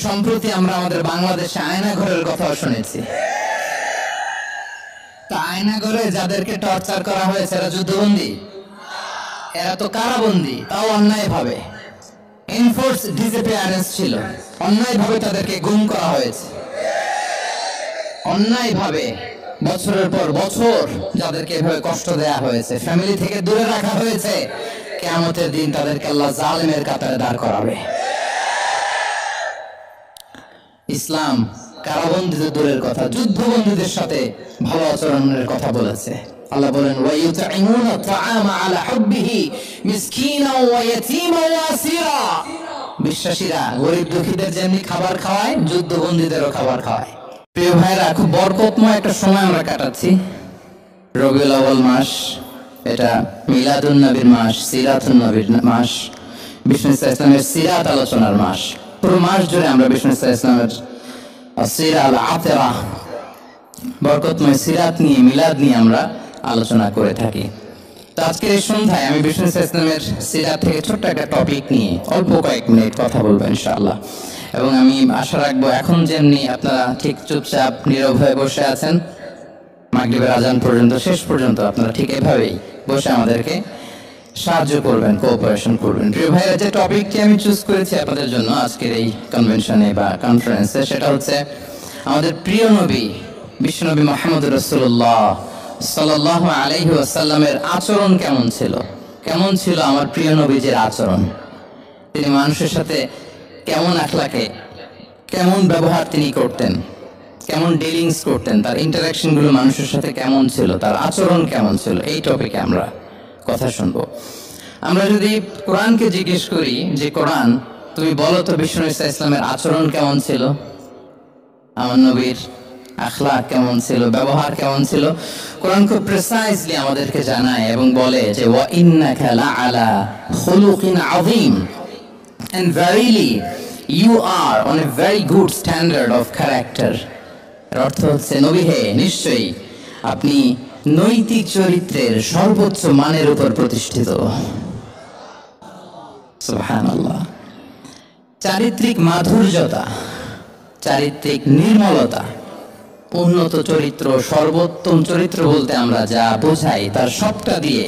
সম্প্রতি আমরা আমাদের বাংলাদেশে আয়নাঘরের কথাও শুনেছি। তা আয়নাঘরে যাদেরকে টর্চার করা হয়েছে এরা যুদ্ধবন্দী, এরা তো কারাবন্দী, তাও অন্যায় ভাবে। এনফোর্স ডিসঅ্যাপিয়ারেন্স ছিল, অন্যায় ভাবে তাদেরকে গুম করা হয়েছে। অন্যায় ভাবে বছরের পর বছর যাদেরকে এভাবে কষ্ট দেয়া হয়েছে, ফ্যামিলি থেকে দূরে রাখা হয়েছে, কিয়ামতের দিন তাদেরকে আল্লাহ জালেমের কাতারে দাঁড় করাবে। ইসলাম কারাবন্দীদের দূরের কথা, যুদ্ধবন্দীদের সাথে ভালো আচরণের কথা বলেছে। আল্লাহ বলেন ওয়ায়ুতঈমুনা তাআমা আলা হুব্বিহি মিসকিনাও ওয়া ইয়াতীমা ওয়া আসীরা। বিশ্বাসীরা গরিব দুঃখীদের যেমনি খাবার খাওয়ায়, যুদ্ধবন্দীদেরও খাবার খাওয়ায়। প্রিয় ভাইরা, খুব বরকতময় একটা সময় আমরা কাটাচ্ছি। রবিউল আউয়াল মাস, এটা মিলাদুন নবীর মাস, সিরাতুন নবীর মাস, বিষ্ণু ইসলামের সিরাত আলোচনার মাস। পুরো মাস জুড়ে আমরা বিষ্ণু ইসলামের সিরা আল আতেরা, বরকতময় সিরাত নিয়ে, মিলাদ নিয়ে আমরা আলোচনা করে থাকি। তো আজকের এই সন্ধ্যায় আমি বিষ্ণু ইসলামের সিরাত থেকে ছোট্ট একটা টপিক নিয়ে অল্প কয়েক মিনিট কথা বলবো ইনশাআল্লাহ। এবং আমি আশা রাখবো এখন যেমনি আপনারা ঠিক চুপচাপ নীরব হয়ে বসে আছেন মাগরিবের আজান পর্যন্ত, শেষ পর্যন্ত আপনারা ঠিক এভাবেই বসে আমাদেরকে সাহায্য করবেন, কোঅপারেশন করবেন। প্রিয় ভাইরা, যে টপিকটি আমি চুজ করেছি আপনাদের জন্য আজকের এই কনভেনশনে বা কনফারেন্সে, সেটা হচ্ছে আমাদের প্রিয় নবী বিশ্বনবী মুহাম্মদ রাসূলুল্লাহ সাল্লাল্লাহু আলাইহি ওয়াসাল্লামের আচরণ কেমন ছিল। কেমন ছিল আমার প্রিয় নবীজির আচরণ? তিনি মানুষের সাথে কেমন আখলাকে, কেমন ব্যবহার তিনি করতেন, কেমন ডিলিংস করতেন, তার ইন্টারাকশনগুলো মানুষের সাথে কেমন ছিল, তার আচরণ কেমন ছিল, এই টপিকে আমরা কথা শুনবো। আমরা যদি কোরআনকে জিজ্ঞেস করি যে কোরআন তুমি বলো তো বিষ্ণু ইসলামের আচরণ কেমন ছিল, আমার নবীর আখলাক কেমন ছিল, ব্যবহার কেমন ছিল, কোরআন খুব প্রিসাইজলি আমাদেরকে জানায় এবং বলে যে ওয়া ইন্নাকা লাআলা খুলুকিন আযীম, and verily you are on a very good standard of character। এর অর্থ হচ্ছে নবী হে, নিশ্চয়ই আপনি নৈতিক চরিত্রের সর্বোচ্চ মানের উপর প্রতিষ্ঠিত। সুবহানাল্লাহ। চারিত্রিক মাধুর্যতা, চারিত্রিক নির্মলতা, উন্নত চরিত্র, সর্বোত্তম চরিত্র বলতে আমরা যা বোঝাই তার সবটা দিয়ে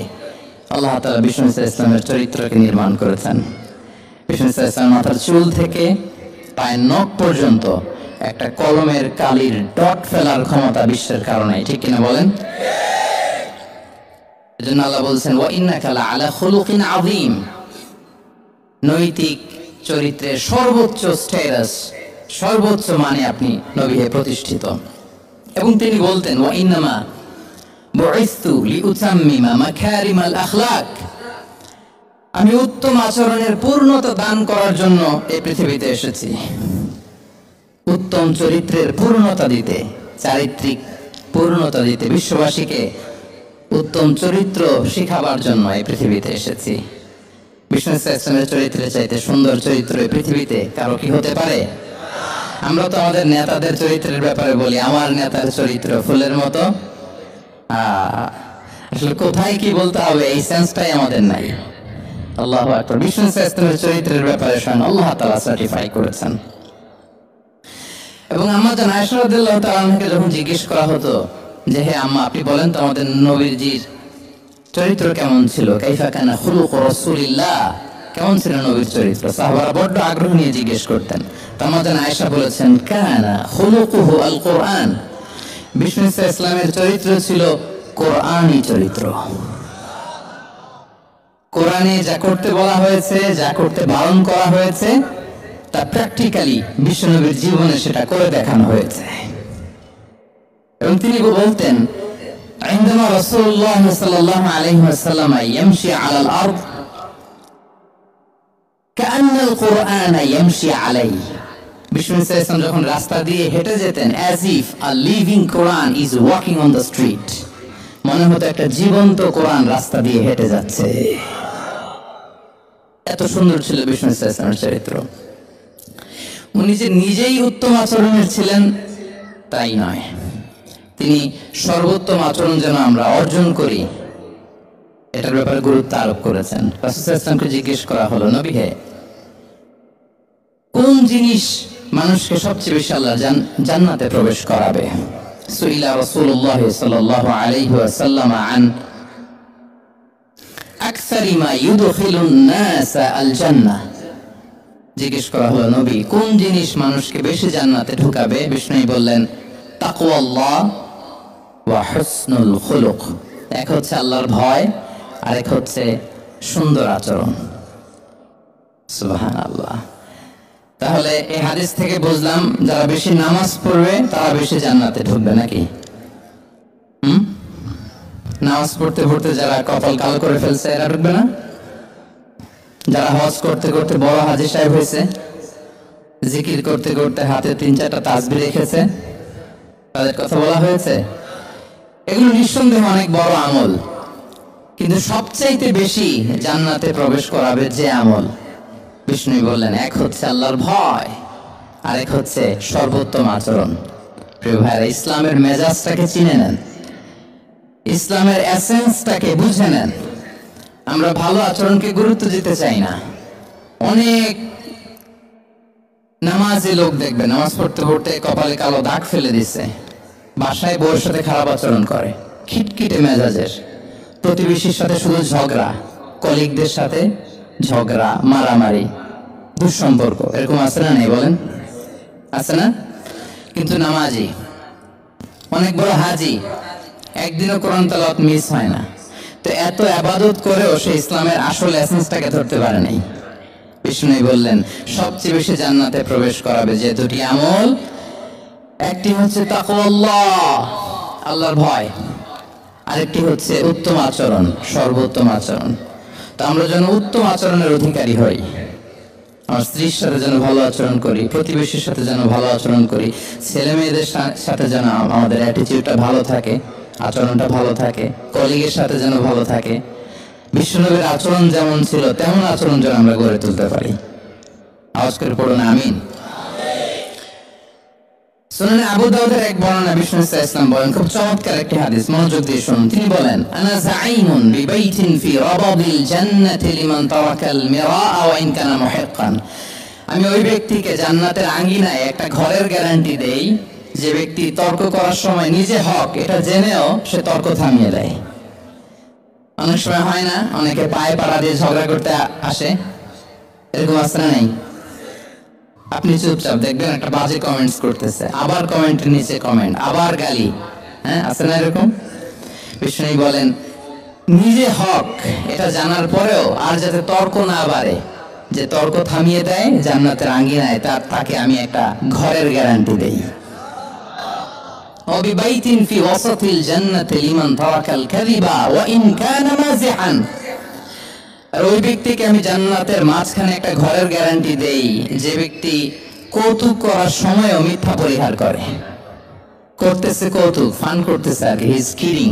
আল্লাহ তাআলা বিষ্ণু ইসলামের চরিত্রকে নির্মাণ করেছেন। বিষ্ণু ইসলামের মাথার চুল থেকে পায়ের নখ পর্যন্ত একটা কলমের কালির ডট ফেলার ক্ষমতা বিশ্বের কারণে, ঠিক কিনা বলেন? এজন্য আল্লাহ বলছেন ওয়া ইন্নাকা লাআলা খুলুকিন আযীম, নৈতিক চরিত্রের সর্বোচ্চ স্ট্যাটাস, সর্বোচ্চ মানে আপনি নবী হয়ে প্রতিষ্ঠিত। এবং তিনি বলতেন ওয়া ইন্নামা বুইসতু লিউতাম্মিমা মাকারিমাল আখলাক, আমি উত্তম আচরণের পূর্ণতা দান করার জন্য এই পৃথিবীতে এসেছি। উত্তম চরিত্রের পূর্ণতা দিতে, চারিত্রিক পূর্ণতা দিতে, বিশ্ববাসীকে উত্তম চরিত্র শিখাবার জন্য এই পৃথিবীতে এসেছি। বিষ্ণু ইসলামের চরিত্রের চাইতে সুন্দর চরিত্র এই পৃথিবীতে কারো কি হতে পারে? আমরা তো আমাদের নেতাদের চরিত্রের ব্যাপারে বলি আমার নেতার চরিত্র ফুলের মতো। আসলে কোথায় কি বলতে হবে এই সেন্সটাই আমাদের নাই। আল্লাহু আকবার। বিষ্ণু ইসলামের চরিত্রের ব্যাপারে স্বয়ং আল্লাহ তাআলা সার্টিফাই করেছেন। এবং আম্মাজান আয়েশা রাদিয়াল্লাহু তাআলা আনহাকে যখন জিজ্ঞেস করা হতো যে হে আম্মা, আপনি বলেন তো আমাদের নবীজির চরিত্র কেমন ছিল, কাইফা কানা খুলুক রাসূলিল্লাহ, কেমন ছিল নবীর চরিত্র, সাহাবারা বড্ড আগ্রহ নিয়ে জিজ্ঞেস করতেন। আম্মাজান আয়েশা বলেছেন কানা খুলুকুহু আল কোরআন, বিষ্ণু ইসলামের চরিত্র ছিল কোরআনী চরিত্র। কোরআনে যা করতে বলা হয়েছে, যা করতে বারণ করা হয়েছে, তা প্র্যাকটিক্যালি বিশ্বনবীর জীবনে সেটা করে দেখানো হয়েছে। এবং তিনি বলতেন عندما رسول الله صلى الله عليه وسلم يمشي على الأرض كأن القرآن يمشي عليه, বিষ্ণু ইসলাম যখন রাস্তা দিয়ে হেঁটে যেতেন as if a living Quran is walking on the street, মনে হতো একটা জীবন্ত কোরআন রাস্তা দিয়ে হেঁটে যাচ্ছে। এত সুন্দর ছিল বিষ্ণু ইসলামের চরিত্র। উনি যে নিজেই উত্তম আচরণের ছিলেন তাই নয়, তিনি সর্বোত্তম আচরণ যেন আমরা অর্জন করি এটার ব্যাপারে গুরুত্ব আরোপ করেছেন। রাসূল সাল্লাল্লাহু আলাইহি ওয়াসাল্লামকে জিজ্ঞেস করা হলো নবী হে, কোন জিনিস মানুষকে সবচেয়ে বেশি আল্লাহ জান্নাতে প্রবেশ করাবে? সুইলা রাসূলুল্লাহ সাল্লাল্লাহু আলাইহি ওয়াসাল্লাম আন আকসারি মা ইউদখিলুন নাস আল জান্নাহ। জিজ্ঞেস করা হলো, নবী কোন জিনিস মানুষকে বেশি জান্নাতে ঢুকাবে? বিষ্ণু বললেন, তাকওয়াল্লাহ ওয়া হুসনুল খুলুক। এক হচ্ছে আল্লাহর ভয়, আর এক হচ্ছে সুন্দর আচরণ। সুবহানাল্লাহ। তাহলে এই হাদিস থেকে বুঝলাম, যারা বেশি নামাজ পড়বে তারা বেশি জান্নাতে ঢুকবে নাকি? নামাজ পড়তে পড়তে যারা কপাল কালো করে ফেলছে এরা ঢুকবে না? যারা হজ করতে করতে বড় হাজী সাহেব হয়েছে, জিকির করতে করতে হাতে 3-4টা তাসবিহ রেখেছে, তাদের কথা বলা হয়েছে। এগুলো নিঃসন্দেহে অনেক বড় আমল, কিন্তু সবচাইতে বেশি জান্নাতে প্রবেশ করাবে যে আমল, বিষ্ণু বললেন, এক হচ্ছে আল্লাহর ভয়, আর এক হচ্ছে সর্বোত্তম আচরণ। প্রিয় ভাইরা, ইসলামের মেজাজটাকে চিনে নেন, ইসলামের এসেন্সটাকে বুঝে নেন। আমরা ভালো আচরণকে গুরুত্ব দিতে চাই না। অনেক নামাজি লোক দেখবে নামাজ পড়তে পড়তে কপালে কালো দাগ ফেলে দিচ্ছে, বাসায় বউয়ের সাথে খারাপ আচরণ করে, খিটখিটে মেজাজের, প্রতিবেশীর সাথে শুধু ঝগড়া, কলিগদের সাথে ঝগড়া, মারামারি, দুঃসম্পর্ক, এরকম আছে না? নেই বলেন, আছে না? কিন্তু নামাজি, অনেক বড় হাজি, একদিনও কোরআন তেলাওয়াত মিস হয় না। তো এত ইবাদত করেও সে ইসলামের আসল এসেন্সটাকে ধরতে পারে নাই। বিষ্ণু বললেন, সবচেয়ে বেশি জান্নাতে প্রবেশ করাবে যে দুটি আমল, একটি হচ্ছে তাকওয়াল্লাহ, আল্লাহর ভয়, আরেকটি হচ্ছে উত্তম আচরণ, সর্বোত্তম আচরণ। তো আমরা যেন উত্তম আচরণের অধিকারী হই। আমার স্ত্রীর সাথে যেন ভালো আচরণ করি, প্রতিবেশীর সাথে যেন ভালো আচরণ করি, ছেলে মেয়েদের সাথে যেন আমাদের অ্যাটিটিউডটা ভালো থাকে, আচরণটা ভালো থাকে, কলিগের সাথে যেন ভালো থাকে। বিশ্বনবীর আচরণ যেমন ছিল তেমন আচরণ যেন আমরা গড়ে তুলতে পারি। আওয়াজ করে পড়ুন আমিন। সুনানে আবু দাউদের এক বর্ণনা, বিষ্ণু ইসলাম বলেন, খুব চমৎকার একটি হাদিস, মনোযোগ দিয়ে শুনুন। তিনি বলেন, আনা যাঈমুন বিবাইতিন ফি রাবাদিল জান্নাতি লিমান তারাকাল মিরাআ ওয়া ইন কানা মুহিক্কান। আমি ওই ব্যক্তিকে জান্নাতের আঙ্গিনায় একটা ঘরের গ্যারান্টি দেই যে ব্যক্তি তর্ক করার সময় নিজে হক এটা জেনেও সে তর্ক থামিয়ে দেয়। অনেক সময় হয় না, অনেকে পায়ে পাড়া দিয়ে ঝগড়া করতে আসে, এরকম আছে না? নেই? আপনি চুপচাপ দেখবেন একটা বাজে কমেন্টস করতেছে, আবার কমেন্টের নিচে কমেন্ট, আবার গালি, হ্যাঁ, আছে না এরকম? বিষ্ণু বলেন, নিজে হক এটা জানার পরেও আর যাতে তর্ক না বাড়ে, যে তর্ক থামিয়ে দেয় জান্নাতের আঙ্গিনায়, তাকে আমি একটা ঘরের গ্যারান্টি দেই। ওয়াবিবাইতিন ফি ওয়াসাতিল জান্নাতি লিমান তারাকাল কাযিবা ওয়া ইন কানা মাযিহান। আর ওই ব্যক্তিকে আমি জান্নাতের মাঝখানে একটা ঘরের গ্যারান্টি দেই যে ব্যক্তি কৌতুক করার সময়ও মিথ্যা পরিহার করে। করতেছে কৌতুক, ফান করতেছে আর কি, হি ইজ কিডিং,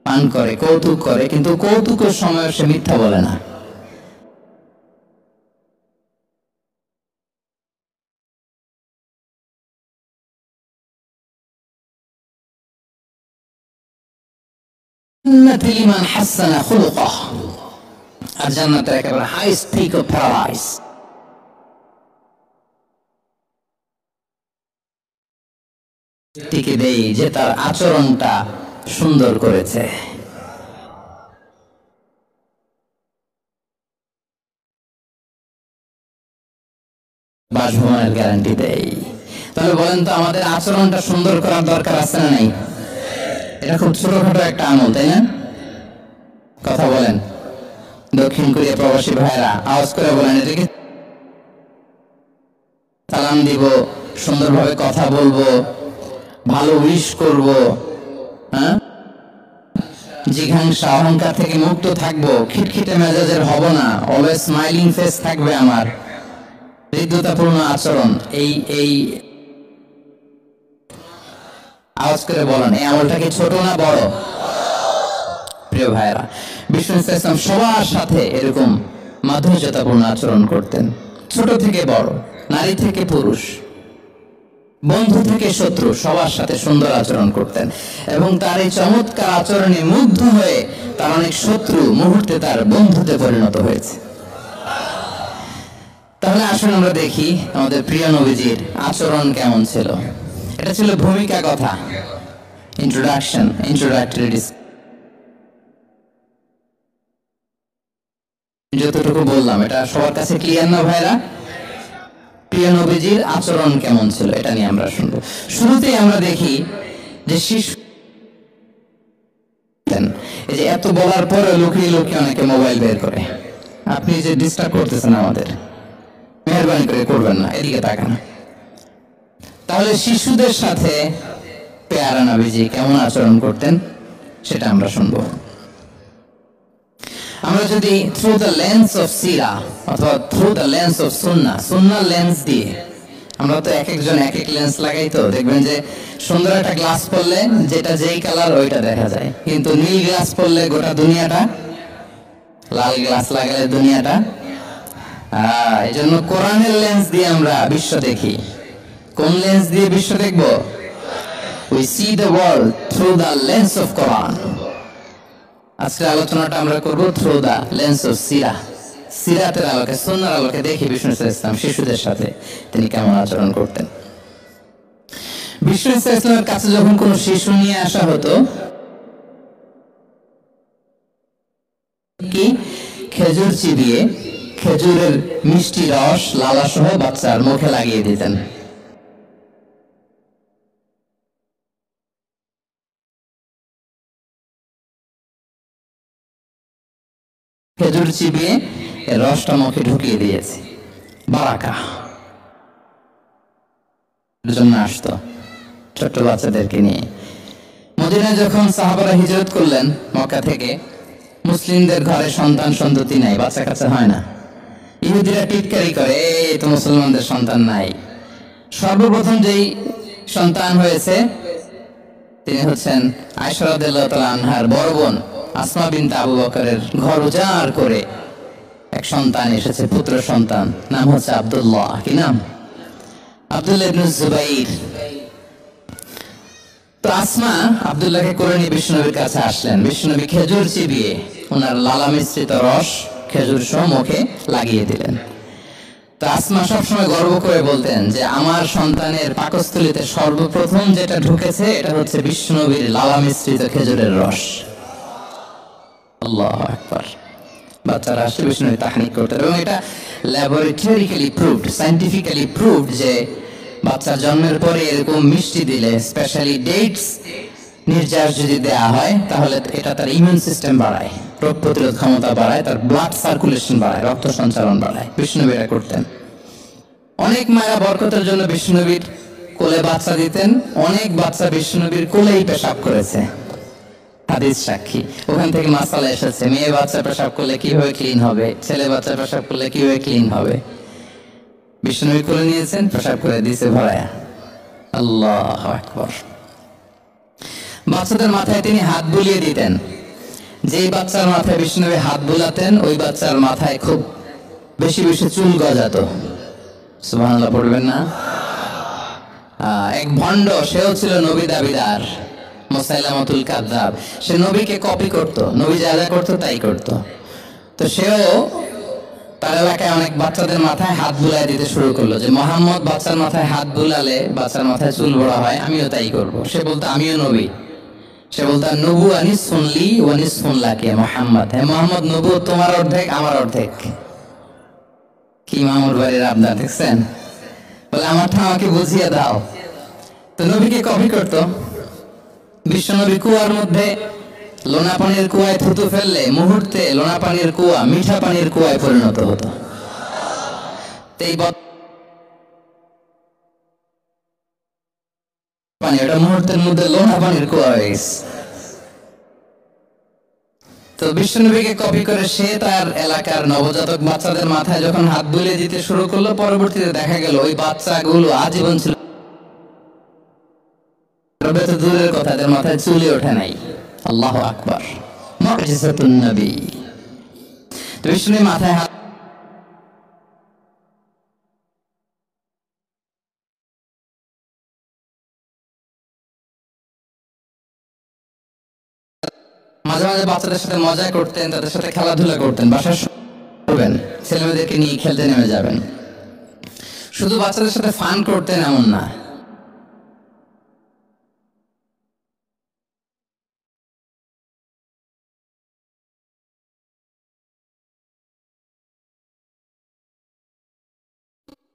ফান করে, কৌতুক করে, কিন্তু কৌতুকের সময় সে মিথ্যা বলে না। লিমান হাসানা খুলুকাহ। আর জান্নাতের একেবারে হাইস্ট পিক অফ প্যারাডাইস টিকে দেই যে তার আচরণটা সুন্দর করেছে। বাসভবনের গ্যারান্টি দেই। তাহলে বলেন তো, আমাদের আচরণটা সুন্দর করার দরকার আছে না নাই? এটা খুব ছোটখাটো একটা আমল, তাই না? কথা বলেন। দক্ষিণ কোরিয়া প্রবাসী ভাইরা আওয়াজ করে বলেন, এটাকে সালাম দিব, সুন্দরভাবে কথা বলবো, ভালো উইশ করব, হ্যাঁ, জিঘাংসা অহংকার থেকে মুক্ত থাকবো, খিটখিটে মেজাজের হব না, অলওয়েজ স্মাইলিং ফেস থাকবে আমার, হৃদ্যতাপূর্ণ আচরণ। এই আওয়াজ করে বলেন, এই আমলটা কি ছোট না বড়? প্রিয় ভাইরা, বিষ্ণু ইসলাম সবার সাথে এরকম মাধুর্যতাপূর্ণ আচরণ করতেন, ছোট থেকে বড়, নারী থেকে পুরুষ, বন্ধু থেকে শত্রু, সবার সাথে সুন্দর আচরণ করতেন। এবং তার এই চমৎকার আচরণে মুগ্ধ হয়ে তার অনেক শত্রু মুহূর্তে তার বন্ধুতে পরিণত হয়েছে। তাহলে আসুন আমরা দেখি আমাদের প্রিয় নবীজির আচরণ কেমন ছিল। এটা ছিল ভূমিকা কথা, ইন্ট্রোডাক্টরি। যতটুকু বললাম এটা সবার কাছে ক্লিয়ার না ভাইরা? প্রিয় নবীজির আচরণ কেমন ছিল এটা নিয়ে আমরা শুনবো। শুরুতেই আমরা দেখি যে শিশু, এই যে এত বলার পরে লুকিয়ে লুকিয়ে অনেকে মোবাইল বের করে। আপনি যে ডিস্টার্ব করতেছেন আমাদের, মেহরবানি করে করবেন না, এদিকে তাকান। তাহলে শিশুদের সাথে পেয়ারা নবীজি কেমন আচরণ করতেন সেটা আমরা শুনবো। আমরা যদি থ্রু দ্য লেন্স অফ সিরা অথবা through the lens of Sunnah lens দিয়ে, আমরা তো এক একজন এক এক লেন্স লাগাই, তো দেখবেন যে সুন্দর একটা গ্লাস পড়লে যেটা যেই কালার ওইটা দেখা যায়, কিন্তু নীল গ্লাস পড়লে গোটা দুনিয়াটা, লাল গ্লাস লাগালে দুনিয়াটা। এই জন্য কোরআনের লেন্স দিয়ে আমরা বিশ্ব দেখি। কোন লেন্স দিয়ে বিশ্ব দেখব? We see the world through the lens of Quran. আজকে আলোচনাটা আমরা করব থ্রু দা লেন্স অফ সিরাতের আলোকে, সুন্নাহর আলোকে দেখি বিষ্ণু ইসলাম শিশুদের সাথে তিনি কেমন আচরণ করতেন। বিষ্ণু ইসলামের কাছে যখন কোনো শিশু নিয়ে আসা হতো, কি খেজুর চিবিয়ে খেজুরের মিষ্টি রস লালা সহ বাচ্চার মুখে লাগিয়ে দিতেন। খেজুর চিবিয়ে রসটা মুখে ঢুকিয়ে দিয়েছে, বারাকা জন্য আসতো ছোট্ট বাচ্চাদেরকে নিয়ে। মদিনায় যখন সাহাবারা হিজরত করলেন মক্কা থেকে, মুসলিমদের ঘরে সন্তান সন্ততি নাই, বাচ্চা কাচ্চা হয় না। ইহুদিরা টিটকারি করে, এই তো মুসলমানদের সন্তান নাই। সর্বপ্রথম যেই সন্তান হয়েছে তিনি হচ্ছেন আয়েশা রাদিয়াল্লাহু তাআলা আনহার বড় বোন আসমা বিনতে আবু বকরের ঘর উজাড় করে এক সন্তান এসেছে, পুত্র সন্তান, নাম হচ্ছে আব্দুল্লাহ। কি নাম? আব্দুল্লাহ ইবনে জুবাইর। তো আসমা আব্দুল্লাহকে করে নিয়ে বিষ্ণুনবীর কাছে আসলেন। বিষ্ণুনবী খেজুর চিবিয়ে ওনার লালা মিশ্রিত রস খেজুর সহ মুখে লাগিয়ে দিলেন। তো আসমা সবসময় গর্ব করে বলতেন যে আমার সন্তানের পাকস্থলীতে সর্বপ্রথম যেটা ঢুকেছে এটা হচ্ছে বিষ্ণুনবীর লালা মিশ্রিত খেজুরের রস। আল্লাহু আকবার। বাচ্চারা আসলে বিষ্ণুনবী তাহনিক করতেন, এবং এটা ল্যাবরেটরিক্যালি প্রুভড, সায়েন্টিফিক্যালি প্রুভড যে বাচ্চা জন্মের পরে এরকম মিষ্টি দিলে, স্পেশালি ডেটস নির্যাস যদি দেয়া হয়, তাহলে এটা তার ইমিউন সিস্টেম বাড়ায়, রোগ প্রতিরোধ ক্ষমতা বাড়ায়, তার ব্লাড সার্কুলেশন বাড়ায়, রক্ত সঞ্চালন বাড়ায়। বিষ্ণুনবী এটা করতেন। অনেক মায়েরা বরকতের জন্য বিষ্ণুনবীর কোলে বাচ্চা দিতেন। অনেক বাচ্চা বিষ্ণুনবীর কোলেই পেশাব করেছে, হাদিস সাক্ষী। ওখান থেকে মাসালা এসেছে, মেয়ে বাচ্চা পেশাব করলে কিভাবে ক্লিন হবে, ছেলে বাচ্চা পেশাব করলে কিভাবে ক্লিন হবে। বিষ্ণুনবী কোলে নিয়েছেন, পেশাব করে দিয়েছে ভরায়া। আল্লাহু আকবার। বাচ্চাদের মাথায় তিনি হাত বুলিয়ে দিতেন। যেই বাচ্চার মাথায় বিষ্ণুনবী হাত বুলাতেন, ওই বাচ্চার মাথায় খুব বেশি বেশি চুল গজাতো। সুবহানাল্লাহ পড়বেন না? এক ভণ্ড, সেও ছিল নবী দাবিদার, মুসাইলামাতুল কাযযাব। সে নবীকে কপি করত, নবী যা যা করতো তাই করতো। তো সেও তার এলাকায় অনেক বাচ্চাদের মাথায় হাত বুলাই দিতে শুরু করলো, যে মোহাম্মদ বাচ্চার মাথায় হাত বুলালে বাচ্চার মাথায় চুল বড় হয়, আমিও তাই করব। সে বলতো আমিও নবী। সে বলতো নবু আনিস শুনলি ওয়ানিস শুনলাকে মোহাম্মদ, হ্যাঁ মোহাম্মদ নবু তোমার অর্ধেক আমার অর্ধেক। কি মামুর বাড়ির আবদার দেখছেন? বলে আমারটা আমাকে বুঝিয়ে দাও। তো নবীকে কপি করতো। বিশ্বনবী কুয়ার মধ্যে লোনা পানির কুয়ায় থুতু ফেললে মুহূর্তে লোনা পানির কুয়া মিঠা পানির কুয়ায় পরিণত হতো। এই পানি ওটা মুহূর্তের মধ্যে লোনা পানির কুয়া হয়ে গেছে। তো বিশ্বনবীকে কপি করে সে তার এলাকার নবজাতক বাচ্চাদের মাথায় যখন হাত বুলিয়ে দিতে শুরু করলো, পরবর্তীতে দেখা গেল ওই বাচ্চাগুলো আজীবন ছিল, দূরের কথা, তাদের মাথায় চুলি ওঠে নাই। আল্লাহু আকবার। মুজিজাতুন নবী। তো বিষ্ণুনবী মাথায় হাত মাঝে মাঝে বাচ্চাদের সাথে মজা করতেন, তাদের সাথে খেলাধুলা করতেন। বাসার করবেন, ছেলেমেয়েদেরকে নিয়ে খেলতে নেমে যাবেন। শুধু বাচ্চাদের সাথে ফান করতেন এমন না,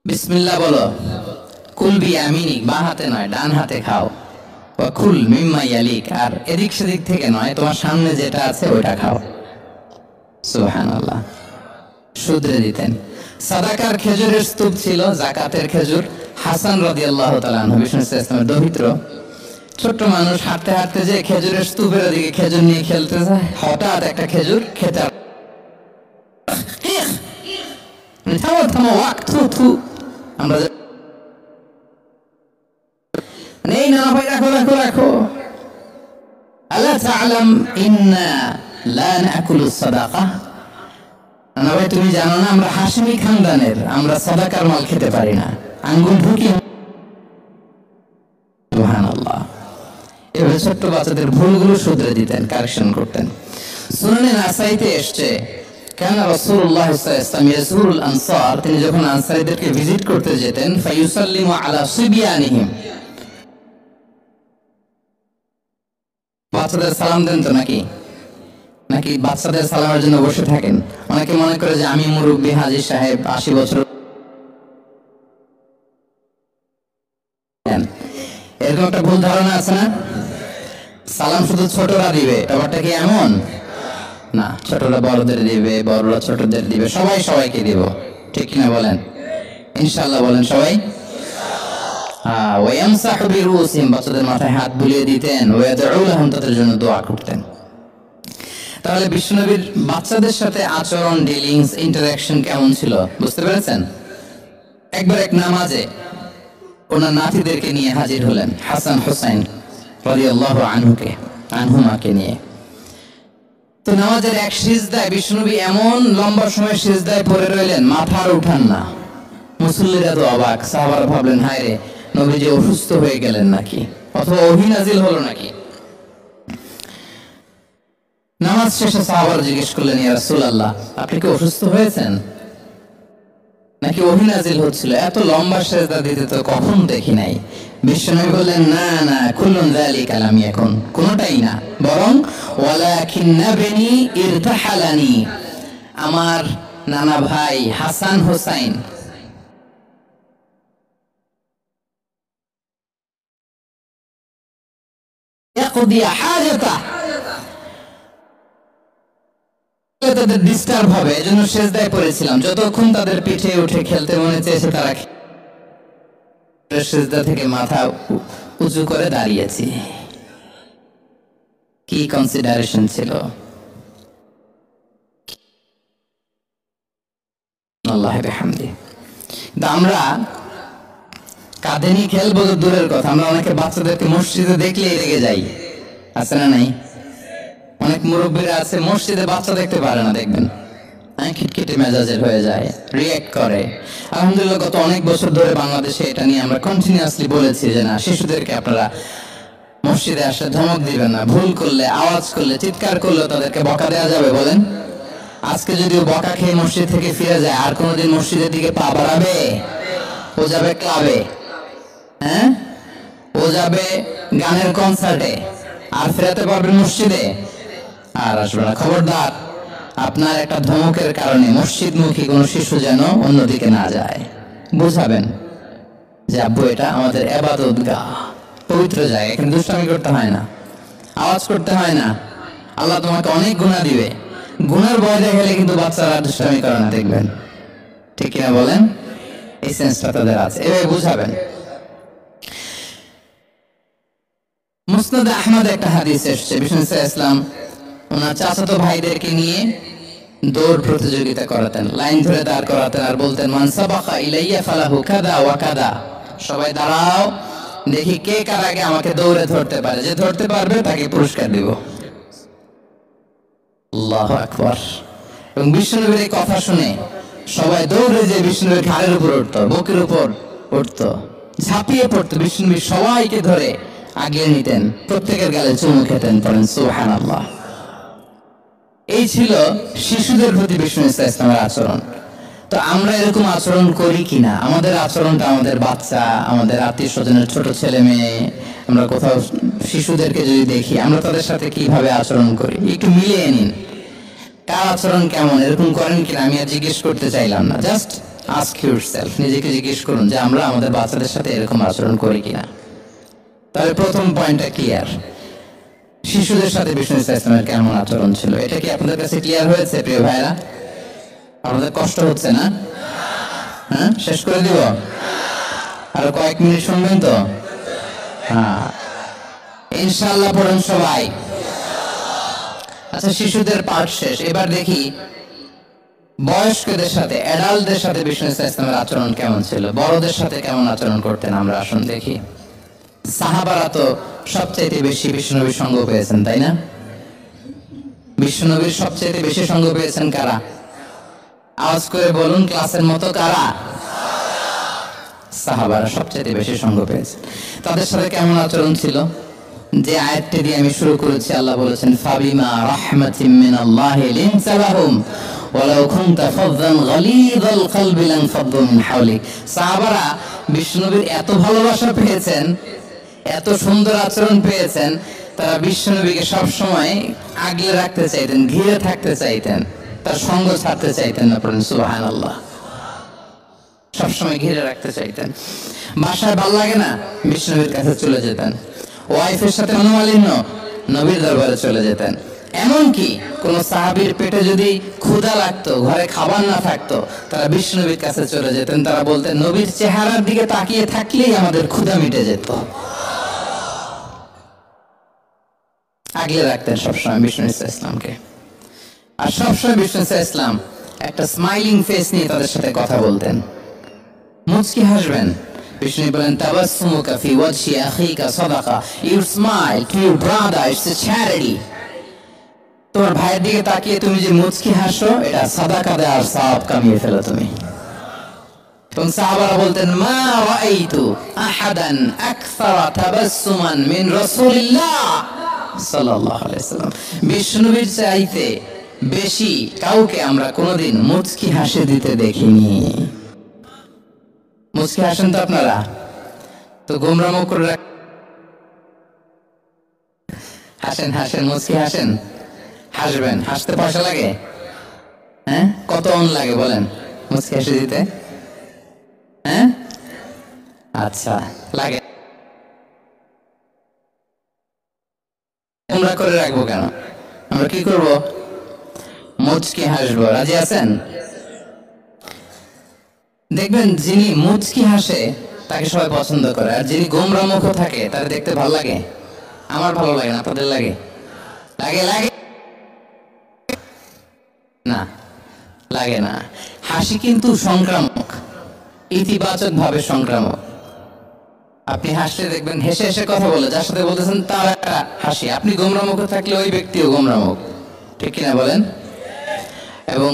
বিসমিল্লাহ বলো, কুল বিয়ামিনিক, বাঁ হাতে নয় ডান হাতে খাও, ওয়া কুল মিম্মা ইয়ালিক, আর এদিক সেদিক থেকে নয়, তোমার সামনে যেটা আছে ওইটা খাও। সুবহানাল্লাহ। শুধরে দিতেন। সাদাকার খেজুরের স্তূপ ছিল, যাকাতের খেজুর। হাসান রাদিয়াল্লাহু তাআলা আনহু, বিষ্ণু ইসলামের দৌহিত্র, ছোট্ট মানুষ হাঁটতে হাঁটতে যে খেজুরের স্তূপের ওদিকে খেজুর নিয়ে খেলতে যায়, হঠাৎ একটা খেজুর খেতে, থামো থামো, ওয়াক, থু থু। আমরা নেই, না ভাই, রাখো রাখো রাখো। আলা তা'লাম ইন্না লা নাকুলু সাদাকা, না ভাই তুমি জানো না আমরা হাশিমি খানদানের, আমরা সাদাকার মাল খেতে পারি না, আঙ্গুল ঢুকি। সুবহানাল্লাহ। এভাবে ছোট্ট বাচ্চাদের ভুলগুলো শুধরে দিতেন, কারেকশন করতেন। সুনানে নাসাইতে এসছে, কানা রাসূলুল্লাহ সাল্লাল্লাহু আলাইহি ওয়াসাল্লাম ইয়াজুরুল আনসার, তিনি যখন আনসারীদেরকে ভিজিট করতে যেতেন, ফায়ুসাল্লিমু আলা সিবিয়ানিহিম, বাচ্চাদের সালাম দেন তো নাকি? নাকি বাচ্চাদের সালামের জন্য বসে থাকেন? অনেকে মনে করে যে আমি মুরব্বী হাজী সাহেব 80 বছর, এরকম একটা ভুল ধারণা আছে না? সালাম শুধু ছোটরা দিবে, ব্যাপারটা কি এমন না? ছোটরা বড়দের দিবে, বড়রা ছোটদের দিবে, সবাই সবাইকে দিব, ঠিক কিনা বলেন? ইনশাআল্লাহ বলেন সবাই। হ্যাঁ, ওয়ায়ামসাহু বিরুসিহিম, বাচ্চাদের মাথায় হাত বুলিয়ে দিতেন, ওয়ায়াদউ লাহুম, তাদের জন্য দোয়া করতেন। তাহলে বিশ্বনবীর বাচ্চাদের সাথে আচরণ, ডিলিংস, ইন্টারঅ্যাকশন কেমন ছিল বুঝতে পেরেছেন? একবার এক নামাজে ওনার নাতিদেরকে নিয়ে হাজির হলেন, হাসান হুসাইন রাদিয়াল্লাহু আনহুমাকে নিয়ে। তো নামাজের এক সিজদায় বিশ্বনবী এমন লম্বা সময় সিজদায় পড়ে রইলেন, মাথা আর উঠান না। মুসল্লিরা তো অবাক, সাহাবারা ভাবলেন হায় রে, নবীজি অসুস্থ হয়ে গেলেন নাকি, অথবা ওহী নাজিল হলো নাকি। নামাজ শেষে সাহাবারা জিজ্ঞেস করলেন, ইয়া রাসূলুল্লাহ, আপনি কি অসুস্থ হয়েছেন নাকি ওহী নাজিল হচ্ছিল? এত লম্বা সিজদা দিতে তো কখনো দেখি নাই। বিশ্বনবী বললেন, না না, কুল্লুন যালিকা লাম ইয়াকুন, কোনটাই না, বরং ওয়ালাকিন্না বিনি ইরতাহালানি, আমার নানা ভাই হাসান হুসাইন ইয়াকদি হাজাতা, তাদের ডিস্টার্ব হবে, এজন্য সিজদায় পড়েছিলাম। যতক্ষণ তাদের পিঠে উঠে খেলতে মনে চেয়েছে, তারা সিজদা থেকে মাথা উঁচু করে দাঁড়িয়েছি। কি কনসিডারেশন ছিল! আল্লাহ বিহামদি। আমরা কাঁধে নিয়ে খেলবো তো দূরের কথা, আমরা অনেকে বাচ্চাদেরকে মসজিদে দেখলেই রেগে যাই, আছে না নাই? অনেক মুরব্বীরা আছে মসজিদে বাচ্চা দেখতে পারে না, দেখবেন খিটখিটে মেজাজের হয়ে যায়, রিঅ্যাক্ট করে। আলহামদুলিল্লাহ গত অনেক বছর ধরে বাংলাদেশে এটা নিয়ে আমরা কন্টিনিউয়াসলি বলেছি যে না, শিশুদেরকে আপনারা মসজিদে আসলে ধমক দিবেন না, ভুল করলে, আওয়াজ করলে, চিৎকার করলে তাদেরকে বকা দেওয়া যাবে? বলেন। আজকে যদিও বকা খেয়ে মসজিদ থেকে ফিরে যায়, আর কোনোদিন মসজিদের দিকে পা বাড়াবে? ও যাবে ক্লাবে, হ্যাঁ, ও যাবে গানের কনসার্টে, আর ফেরাতে পারবে মসজিদে? আর আসবে না। খবরদার, আপনার একটা ধমকের কারণে মসজিদমুখী কোনো শিশু যেন অন্যদিকে না যায়। বুঝাবেন যে আব্বু, এটা আমাদের ইবাদতগাহ, পবিত্র জায়গা, এখানে দুষ্টামি করতে হয় না, আওয়াজ করতে হয় না, আল্লাহ তোমাকে অনেক গুনাহ দিবে। গুনার ভয় দেখালে কিন্তু বাচ্চারা দুষ্টামি করে না, দেখবেন, ঠিক কিনা বলেন? এই সেন্সটা তাদের আছে, এভাবে বুঝাবেন। মুসনাদে আহমদ একটা হাদিস এসেছে, বিষ্ণু ইসলাম ওনার চাচাতো ভাইদেরকে নিয়ে দৌড় প্রতিযোগিতা করাতেন, লাইন ধরে দাঁড় করাতেন, আর বলতেন, মান সাবাকা ইলাইয়া ফালাহু কাদা ওয়া কাদা, সবাই দাঁড়াও, দেখি কে কার আগে আমাকে দৌড়ে ধরতে পারে, যে ধরতে পারবে তাকে পুরস্কার দিব। আল্লাহু আকবার। এবং বিষ্ণুনবীর এই কথা শুনে সবাই দৌড়ে যে বিষ্ণুনবীর ঘাড়ের উপর উঠতো, বুকের উপর উঠতো, ঝাঁপিয়ে পড়তো, বিষ্ণুনবী সবাইকে ধরে আগিয়ে নিতেন, প্রত্যেকের গালে চুমু খেতেন, পড়েন সুবহানাল্লাহ। এই ছিল শিশুদের প্রতি বিষ্ণু ইসলামের আচরণ। তো তো আমরা এরকম আচরণ করি কিনা, আমাদের আচরণটা আমাদের বাচ্চা, আমাদের আত্মীয় স্বজনের ছোট ছেলে মেয়ে, আমরা কোথাও শিশুদেরকে যদি দেখি, আমরা তাদের সাথে কিভাবে আচরণ করি একটু মিলিয়ে নিন। কার আচরণ কেমন, এরকম করেন কিনা আমি আর জিজ্ঞেস করতে চাইলাম না, জাস্ট আস্ক ইউরসেলফ, নিজেকে জিজ্ঞেস করুন যে আমরা আমাদের বাচ্চাদের সাথে এরকম আচরণ করি কিনা। তাহলে প্রথম পয়েন্টটা ক্লিয়ার, শিশুদের সাথে বিষ্ণু ইসলামের কেমন আচরণ ছিল। এটা কি আপনাদের কাছে ক্লিয়ার হয়েছে প্রিয় ভাইরা? আপনাদের কষ্ট হচ্ছে না? হ্যাঁ, শেষ করে দিব, আরো কয়েক মিনিট শুনবেন তো? হ্যাঁ, ইনশাআল্লাহ পড়ুন সবাই। আচ্ছা, শিশুদের পাঠ শেষ, এবার দেখি বয়স্কদের সাথে, অ্যাডাল্টদের সাথে বিষ্ণু ইসলামের আচরণ কেমন ছিল, বড়দের সাথে কেমন আচরণ করতেন আমরা আসুন দেখি। সাহাবারা তো সবচাইতে বেশি বিষ্ণুনবীর সঙ্গ পেয়েছেন, তাই না? বিষ্ণুনবীর সবচাইতে বেশি সঙ্গ পেয়েছেন কারা? আওয়াজ করে বলুন, ক্লাসের মতো কারা? সাহাবারা সবচাইতে বেশি সঙ্গ পেয়েছেন। তাদের সাথে কেমন আচরণ ছিল? যে আয়াতটি দিয়ে আমি শুরু করেছি, আল্লাহ বলেছেন ফাবিমা রাহমাতিম মিনাল্লাহি লিনতা লাহুম ওয়ালাউ কুনতা ফাযযান গালিযাল কলবি লানফাদ্দু মিন হাওলিক। সাহাবারা বিষ্ণুনবীর এত ভালোবাসা পেয়েছেন, এত সুন্দর আচরণ পেয়েছেন, তারা বিষ্ণুনবীকে সব সময় আগলে রাখতে চাইতেন, ঘিরে থাকতে চাইতেন, তার সঙ্গ ছাড়তে চাইতেন না। পড়েন সুবহানাল্লাহ। সবসময় ঘিরে রাখতে চাইতেন। বাসায় ভাল লাগে না, বিষ্ণুনবীর কাছে চলে যেতেন। ওয়াইফের সাথে মনোমালিন্য, নবীর দরবারে চলে যেতেন। এমনকি কোন সাহাবীর পেটে যদি ক্ষুধা লাগতো, ঘরে খাবার না থাকতো, তারা বিষ্ণুনবীর কাছে চলে যেতেন। তারা বলতেন নবীর চেহারার দিকে তাকিয়ে থাকলেই আমাদের ক্ষুধা মিটে যেত। আগলে রাখতেন সবসময় বিষ্ণু ইসলামকে। আর সবসময় বিষ্ণু ইসলাম একটা স্মাইলিং ফেস নিয়ে তাদের সাথে কথা বলতেন, মুচকি হাসবেন। বিষ্ণু বলেন তাবাসসুমুকা ফি ওয়াজহি আখিকা সাদাকা, you smile to your brother, it's a charity. তোমার ভাইয়ের দিকে তাকিয়ে তুমি যে মুচকি হাসো, এটা সাদাকা দেওয়ার সওয়াব কামিয়ে ফেলো তুমি। এবং সাহাবারা বলতেন মা রাআইতু আহাদান আকসারা তাবাসসুমান মিন রাসূলিল্লাহ সাল্লাল্লাহু আলাইহি ওয়াসাল্লাম। বিষ্ণুবীর চাইতে বেশি কাউকে আমরা কোনোদিন মুচকি হাসি দিতে দেখিনি। মুচকি হাসেন তো আপনারা? তো গোমরা মুখ করে হাসেন, হাসেন, মুচকি হাসেন, হাসবেন। হাসতে পয়সা লাগে? হ্যাঁ, কত অন লাগে বলেন মুচকি হাসি দিতে? হ্যাঁ, আচ্ছা, লাগে। আমরা করে রাখবো কেন? আমরা কি করব? মুচকি হাসবো। রাজি আছেন? দেখবেন যিনি মুচকি হাসে তাকে সবাই পছন্দ করে, আর যিনি গোমরা মুখ থাকে তার দেখতে ভালো লাগে। আমার ভালো লাগে না, আপনাদের লাগে? লাগে? লাগে না, লাগে না। হাসি কিন্তু সংক্রামক, ইতিবাচক ভাবে সংক্রামক। আপনি হাসলে দেখবেন হেসে হেসে কথা বলে, যার সাথে বলতেছেন তার একটা হাসি। আপনি গোমরা মুখ থাকলে ওই ব্যক্তিও গোমরা মুখ, ঠিক কিনা বলেন? এবং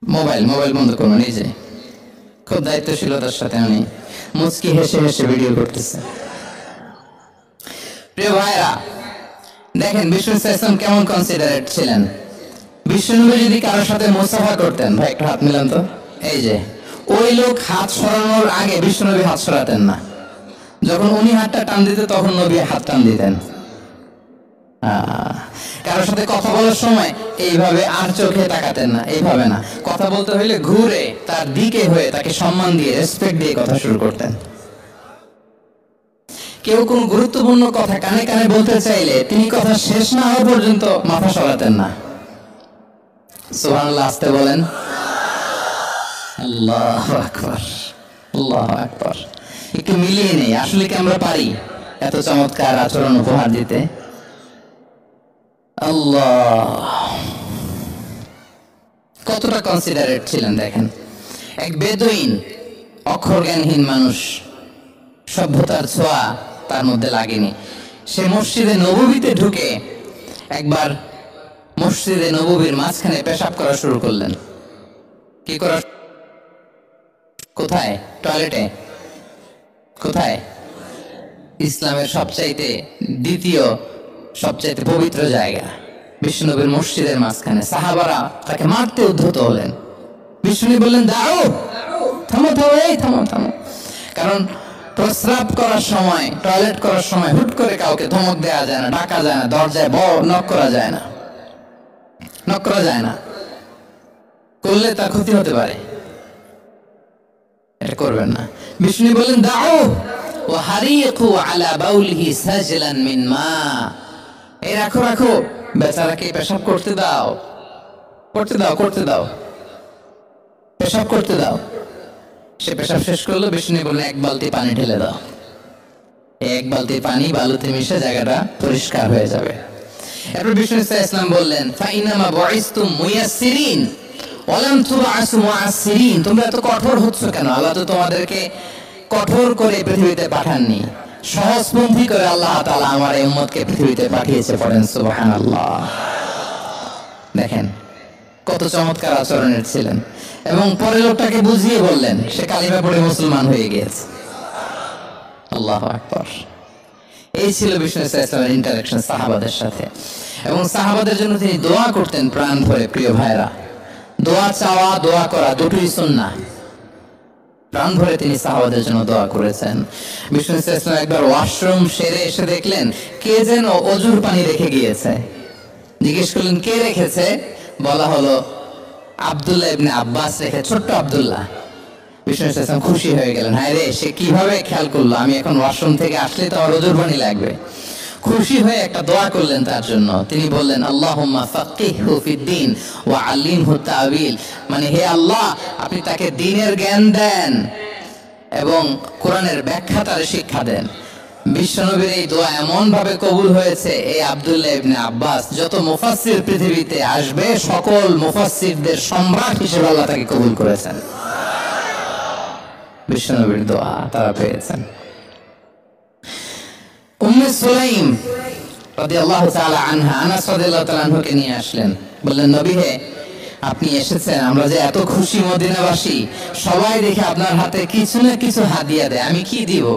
মোবাইল বন্ধ করুন। এই যে খুব দায়িত্বশীলতার সাথে আমি মুচকি হেসে হেসে ভিডিও করতেছি। প্রিয় ভাইরা, দেখেন বিষ্ণু ইসলাম কেমন কনসিডারেট ছিলেন। বিষ্ণুনবী যদি কারোর সাথে মুসাফা করতেন, ভাই একটা হাত মিলান তো, এই যে ওই লোক হাত সরানোর আগে বিষ্ণুনবী হাত সরাতেন না। যখন উনি হাতটা টান দিতেন তখন নবী হাত টান দিতেন। কারোর সাথে কথা বলার সময় এইভাবে আর চোখে তাকাতেন না, এইভাবে না। কথা বলতে হইলে ঘুরে তার দিকে হয়ে তাকে সম্মান দিয়ে, রেসপেক্ট দিয়ে কথা শুরু করতেন। কেউ কোন গুরুত্বপূর্ণ কথা কানে কানে বলতে চাইলে তিনি কথা শেষ না হওয়া পর্যন্ত মাথা সরাতেন না। সুবহানাল্লাহ, আসতে বলেন। আল্লাহু আকবার, আল্লাহু আকবার। একটু মিলিয়ে নেই, আসলে কি আমরা পারি এত চমৎকার আচরণ উপহার দিতে? আল্লাহ, কতটা কনসিডারেট ছিলেন দেখেন। এক বেদুইন, অক্ষর জ্ঞানহীন মানুষ, সভ্যতার ছোঁয়া তার মধ্যে লাগেনি। সে মসজিদে নববীতে ঢুকে একবার মসজিদে নববীর মাঝখানে পেশাব করা শুরু করলেন। কি করা? কোথায়? টয়লেটে? কোথায়? ইসলামের সবচাইতে দ্বিতীয় সবচাইতে পবিত্র জায়গা বিশ্বনবীর মসজিদের মাঝখানে সাহাবারা তাকে মারতে উদ্ধত হলেন। বিষ্ণু বললেন, দাও, থামো থামো, এই থামো থামো। কারণ প্রস্রাব করার সময়, টয়লেট করার সময় হুট করে কাউকে ধমক দেওয়া যায় না, ডাকা যায় না, দরজায় নক করা যায় না, নক করা যায় না, করলে তার ক্ষতি হতে পারে, এটা করবেন না। বিষ্ণু বললেন, দাও ওয়া হারিকু আলা বাউলিহি সাজলান মিন মা, এই রাখো রাখো, বেচারাকে পেশাব করতে দাও, করতে দাও, করতে দাও, পেশাব করতে দাও। সে পেশাব শেষ করলো। বিষ্ণু বললেন, এক বালতি পানি ঢেলে দাও। এক বালতি পানি বালুতে মিশে জায়গাটা পরিষ্কার হয়ে যাবে। এরপর বিষ্ণু ইসলাম বললেন, ফাইনামা বুইসতুম মুয়াসসিরিন ওয়া লাম তুবআসু মুআসসিরিন, তোমরা এত কঠোর হচ্ছ কেন? আল্লাহ তো তোমাদেরকে কঠোর করে পৃথিবীতে পাঠাননি, সহজপন্থী করে আল্লাহ তাআলা আমার এই উম্মতকে পৃথিবীতে পাঠিয়েছে। পড়েন সুবহানাল্লাহ। দেখেন কত চমৎকার আচরণের ছিলেন। এবং পরে লোকটাকে বুঝিয়ে বললেন, সে কালিমা পড়ে মুসলমান হয়ে গিয়েছে। আল্লাহু আকবার। এই ছিল বিষ্ণু ইসলামের ইন্টারাকশন সাহাবাদের সাথে। এবং সাহাবাদের জন্য তিনি দোয়া করতেন প্রাণ ভরে। প্রিয় ভাইরা, দোয়া চাওয়া, দোয়া করা দুটোই সুন্নাহ। প্রাণ ভরে তিনি সাহাবাদের জন্য দোয়া করেছেন। বিষ্ণু ইসলাম একবার ওয়াশরুম সেরে এসে দেখলেন কে যেন অজুর পানি রেখে গিয়েছে। জিজ্ঞেস করলেন, কে রেখেছে? বলা হলো, আব্দুল্লাহ ইবনে আব্বাস রেখে, ছোট্ট আব্দুল্লাহ। বিষ্ণু ইসলাম খুশি হয়ে গেলেন, হায় রে, সে কিভাবে খেয়াল করলো, আমি এখন ওয়াশরুম থেকে আসলে তো আমার অজুর পানি লাগবে। খুশি হয়ে একটা দোয়া করলেন তার জন্য। তিনি বললেন, আল্লাহুম্মা ফাক্কিহহু ফিদ্দীন ওয়া আল্লিমহু তা'ওয়ীল, মানে হে আল্লাহ, আপনি তাকে দ্বীনের জ্ঞান দেন এবং কোরআনের ব্যাখ্যা তার শিক্ষা দেন। বিশ্বনবীর এই দোয়া এমন ভাবে কবুল হয়েছে, এই আব্দুল্লাহ ইবনে আব্বাস যত মুফাসসির পৃথিবীতে আসবে, সকল মুফাসসিরদের সম্রাট হিসেবে আল্লাহ তাকে কবুল করেছেন। বিশ্বনবীর দোয়া তারা পেয়েছেন। উম্মে সুলাইম রাদিয়াল্লাহু তাআলা আনহা, আনাস রাদিয়াল্লাহু তাআলা আনহুকে নিয়ে আসলেন। বললেন, নবী হে, আপনি এসেছেন, আমরা যে এত খুশি মদিনাবাসী, সবাই দেখে আপনার হাতে কিছু না কিছু হাদিয়া দেয়। আমি কি দিব?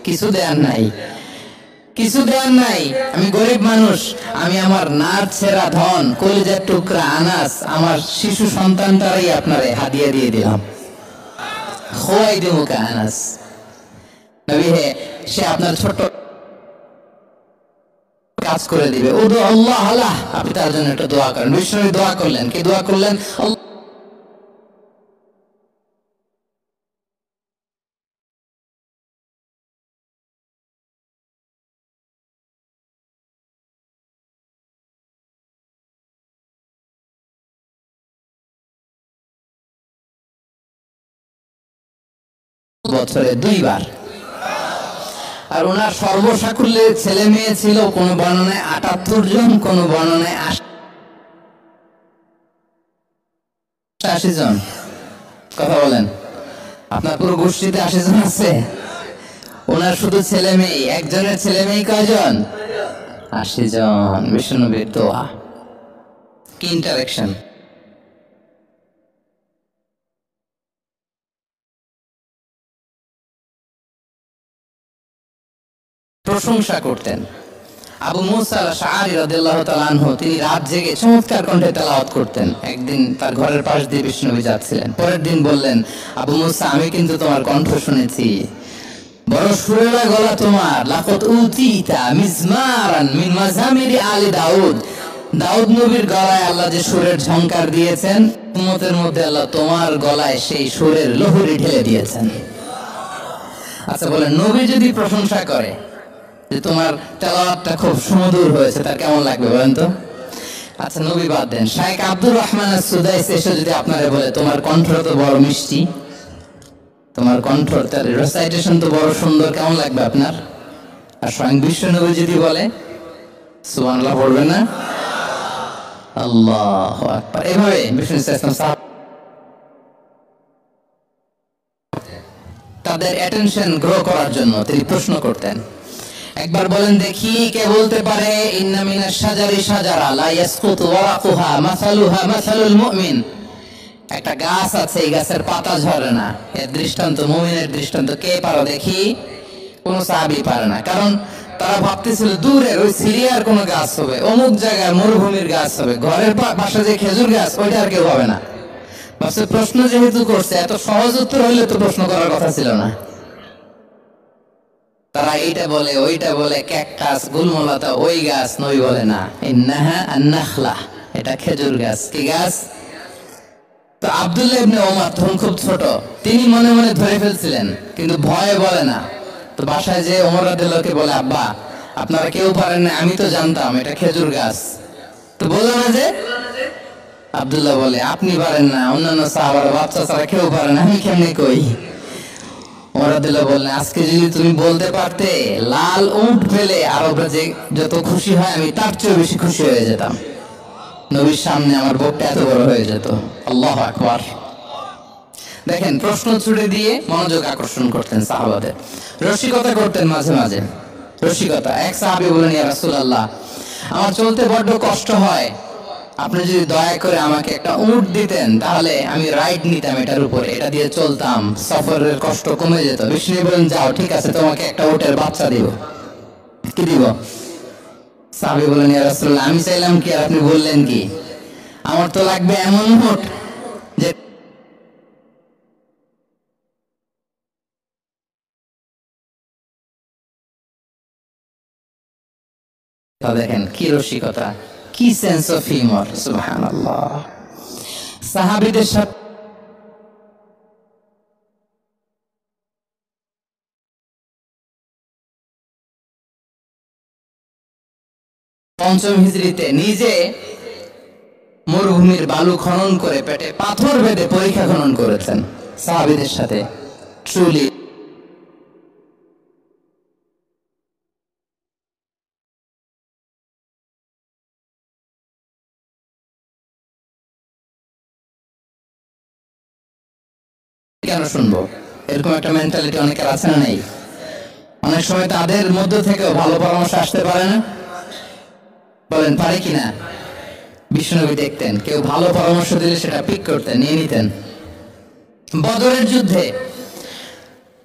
কিছু দেয়ার নাই, কিছু দেয়ার নাই। আমি গরিব মানুষ, আমি আমার নার ছেঁড়া ধন, কলিজার টুকরা আনাস, আমার শিশু সন্তানটারই আপনারে হাদিয়া দিয়ে দিলাম। খোয়াই দিমুকা আনাস। নবী হে, সে আপনার ছোট কাজ করে দিবে। উদু আল্লাহ আল্লাহ, আপনি তার জন্য একটা দোয়া করেন। বিষ্ণু দোয়া করলেন। কি দোয়া করলেন? বছরে 2 বার। আর ওনার সর্বসাকুল্যে ছেলে মেয়ে ছিল, কোন বর্ণনায় 78 জন, কোন বর্ণনায় 80 জন। কথা বলেন, আপনার পুরো গোষ্ঠীতে 80 জন আছে? ওনার শুধু ছেলে মেয়ে, একজনের ছেলে মেয়ে কয়জন? 80 জন। বিষ্ণুনবীর দোয়া, কি ইন্টারেকশন! প্রশংসা করতেন। আবু মুসা আল-আশআরী রাদিয়াল্লাহু তাআলা আনহু, তিনি রাত জেগে চমৎকার কণ্ঠে তেলাওয়াত করতেন। একদিন তার ঘরের পাশ দিয়ে বিষ্ণুনবী যাচ্ছিলেন। পরের দিন বললেন, আবু মুসা, আমি কিন্তু তোমার কণ্ঠ শুনেছি, বড় সুরেলা গলা তোমার। লাকাদ উতিতা মিজমারান মিন মাজামিরি আলি দাউদ, দাউদ নবীর গলায় আল্লাহ যে সুরের ঝংকার দিয়েছেন, উম্মতের মধ্যে আল্লাহ তোমার গলায় সেই সুরের লহরী ঢেলে দিয়েছেন। আচ্ছা বলেন, নবী যদি প্রশংসা করে যে তোমার তেলাওয়াতটা খুব সুমধুর হয়েছে, তার কেমন লাগবে বলেন তো? আচ্ছা নবী বাদ দেন, শাইখ আব্দুর রহমান আস-সুদাইসি এসে যদি আপনারে বলে, তোমার কণ্ঠ তো বড় মিষ্টি, তোমার কণ্ঠ, তার রেসাইটেশন তো বড় সুন্দর, কেমন লাগবে আপনার? আর স্বয়ং বিশ্বনবী যদি বলে, সুবহানাল্লাহ পড়বে না? আল্লাহু আকবার। এভাবে বিষ্ণু ইসলাম তাদের অ্যাটেনশন গ্রো করার জন্য তিনি প্রশ্ন করতেন। একবার বলেন দেখি, কে বলতে পারে, ইন্না মিনাশ শাজারি শাজারা লা ইয়াসকুতু ওয়ারাকুহা মাসালুহা মাসালুল মুমিন, একটা গাছ আছে, এই গাছের পাতা ঝরে না, এর দৃষ্টান্ত মুমিনের দৃষ্টান্ত। কে পারো দেখি? কোন সাহাবী পারে না, কারণ তারা ভাবতেছিল দূরের ওই সিরিয়ার কোনো গাছ হবে, অমুক জায়গায় মরুভূমির গাছ হবে, ঘরের পাশে যে খেজুর গাছ ওইটা আর কেউ হবে না। ভাবছে প্রশ্ন যেহেতু করছে, এত সহজ উত্তর হইলে তো প্রশ্ন করার কথা ছিল না। তারা এইটা বলে ওইটা বলে, ক্যাকটাস, গুলমলতা, ওই গাছ নই বলে না, ইন্নাহা আন-নাখলা, এটা খেজুর গাছ। কি গাছ? তো আব্দুল্লাহ ইবনে ওমর তখন খুব ছোট, তিনি মনে মনে ধরে ফেলছিলেন কিন্তু ভয়ে বলে না। তো বাসায় যে ওমর রাদিয়াল্লাহুকে বলে, আব্বা আপনারা কেউ পারেন না, আমি তো জানতাম এটা খেজুর গাছ। তো বললো না যে, আব্দুল্লাহ বলে আপনি পারেন না, অন্যান্য সাহাবারা বাচ্চা ছাড়া কেউ পারে না, আমি কেমনে কই? ওমর রাদিয়াল্লাহু বললেন, আজকে যদি তুমি বলতে পারতে লাল উট পেলে আরবরা যে যত খুশি হয় আমি তার চেয়ে বেশি খুশি হয়ে যেতাম। নবীর সামনে আমার বুকটা এত বড় হয়ে যেত। আল্লাহু আকবার। দেখেন, প্রশ্ন ছুড়ে দিয়ে মনোযোগ আকর্ষণ করতেন সাহাবাদের, রসিকতা করতেন মাঝে মাঝে। রসিকতা, এক সাহাবী বলেন, ইয়া রাসূলুল্লাহ, আমার চলতে বড্ড কষ্ট হয়, আপনি যদি দয়া করে আমাকে একটা উট দিতেন তাহলে আমি রাইড নিতাম এটার উপরে, এটা দিয়ে চলতাম, সফরের কষ্ট কমে যেত। বিষ্ণু বলেন, যাও ঠিক আছে, তোমাকে একটা উটের বাচ্চা দিব। কি দিব? সাহাবী বলেন, ইয়া রাসূলুল্লাহ, আমি চাইলাম কি আর আপনি বললেন কি? আমার তো লাগবে এমন উট যে দেখেন কি রসিকতা, কি সেন্স অফ হিউমার, সুবহানাল্লাহ। সাহাবীদের সাথে পঞ্চম হিজরিতে নিজে মরুভূমির বালু খনন করে পেটে পাথর বেঁধে পরীক্ষা খনন করেছেন সাহাবীদের সাথে। ট্রুলি কেন শুনবো? এরকম একটা মেন্টালিটি অনেকের আছে না নেই? অনেক সময় তাদের মধ্য থেকেও ভালো পরামর্শ আসতে পারে না, বলেন পারে কিনা? বিশ্বনবী দেখতেন কেউ ভালো পরামর্শ দিলে সেটা পিক করতেন, নিয়ে নিতেন। বদরের যুদ্ধে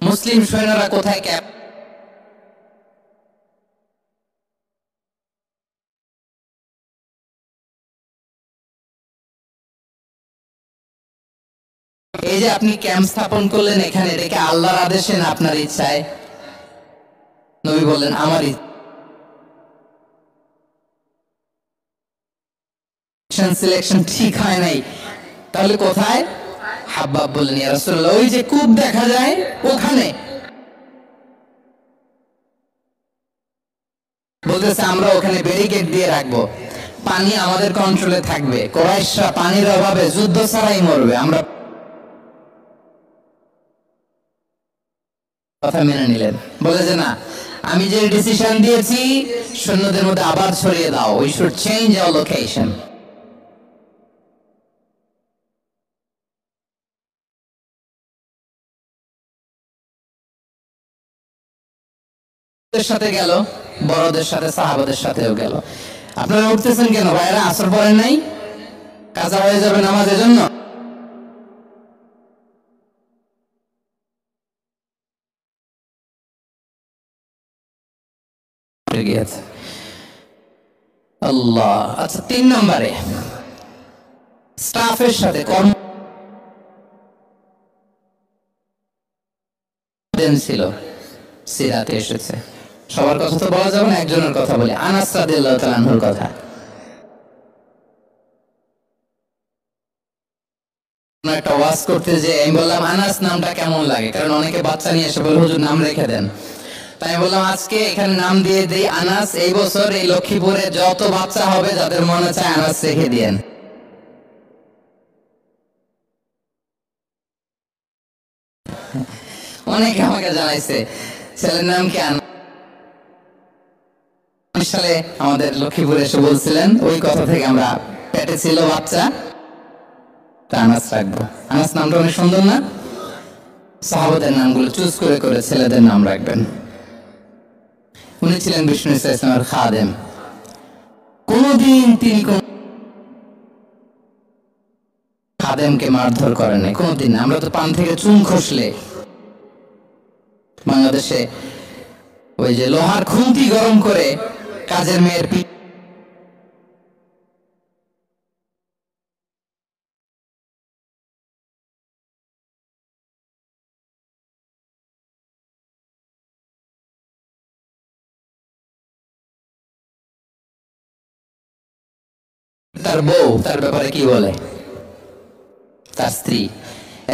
মুসলিম সৈন্যরা কোথায় ক্যাম্প, এই যে আপনি ক্যাম্প স্থাপন করলেন এখানে, এটাকে আল্লাহর আদেশে না আপনার ইচ্ছায়? নবী বললেন, আমার সিলেকশন ঠিক হয় নাই। তাহলে কোথায়? হাব্বাব বললেন, ইয়া রাসূলুল্লাহ, ওই যে কূপ দেখা যায় ওখানে। বলতেছে আমরা ওখানে ব্যারিকেড দিয়ে রাখবো, পানি আমাদের কন্ট্রোলে থাকবে, কুরাইশরা পানির অভাবে যুদ্ধ ছাড়াই মরবে, আমরা কথা মেনে নিলেন। বলে যে না, আমি যে ডিসিশন দিয়েছি সৈন্যদের মধ্যে আবার ছড়িয়ে দাও, we should change our location. সাথে গেল, বড়দের সাথে সাহাবাদের সাথেও গেল। আপনারা উঠতেছেন কেন ভাইরা? আসর পড়েন নাই? কাজা হয়ে যাবে নামাজের জন্য। আল্লাহ। আচ্ছা, 3 নম্বরে স্টাফের সাথে কর্ম ছিল, সিরাতে এসেছে। সবার কথা তো বলা যাবে না, একজনের কথা বলি, আনাস রাদিয়াল্লাহু তাআলা আনহুর কথা। একটা ওয়াজ করতে যে আমি বললাম আনাস নামটা কেমন লাগে, কারণ অনেকে বাচ্চা নিয়ে এসে বলে হুজুর নাম রেখে দেন। তাই আমি বললাম আজকে এখানে নাম দিয়ে দেই আনাস। এই বছর এই লক্ষ্মীপুরে যত বাচ্চা হবে যাদের মনে চায় আনাস রেখে দিয়েন। অনেকে আমাকে জানাইছে ছেলের নাম কি আনাস। সালে আমাদের লক্ষ্মীপুরে এসে বলছিলেন, ওই কথা থেকে আমরা পেটে ছিল বাচ্চা, আনাস রাখবো। আনাস নামটা অনেক সুন্দর না? সাহাবাদের নামগুলো চুজ করে করে ছেলেদের নাম রাখবেন। উনি ছিলেন বিষ্ণু ইসলামের খাদেম। কোনদিন তিনি কোন খাদেমকে মারধর করেন নাই, কোনদিন। আমরা তো পান থেকে চুন খসলে বাংলাদেশে ওই যে লোহার খুন্তি গরম করে কাজের মেয়ের তার বউ তার ব্যাপারে কি বলে, তার স্ত্রী,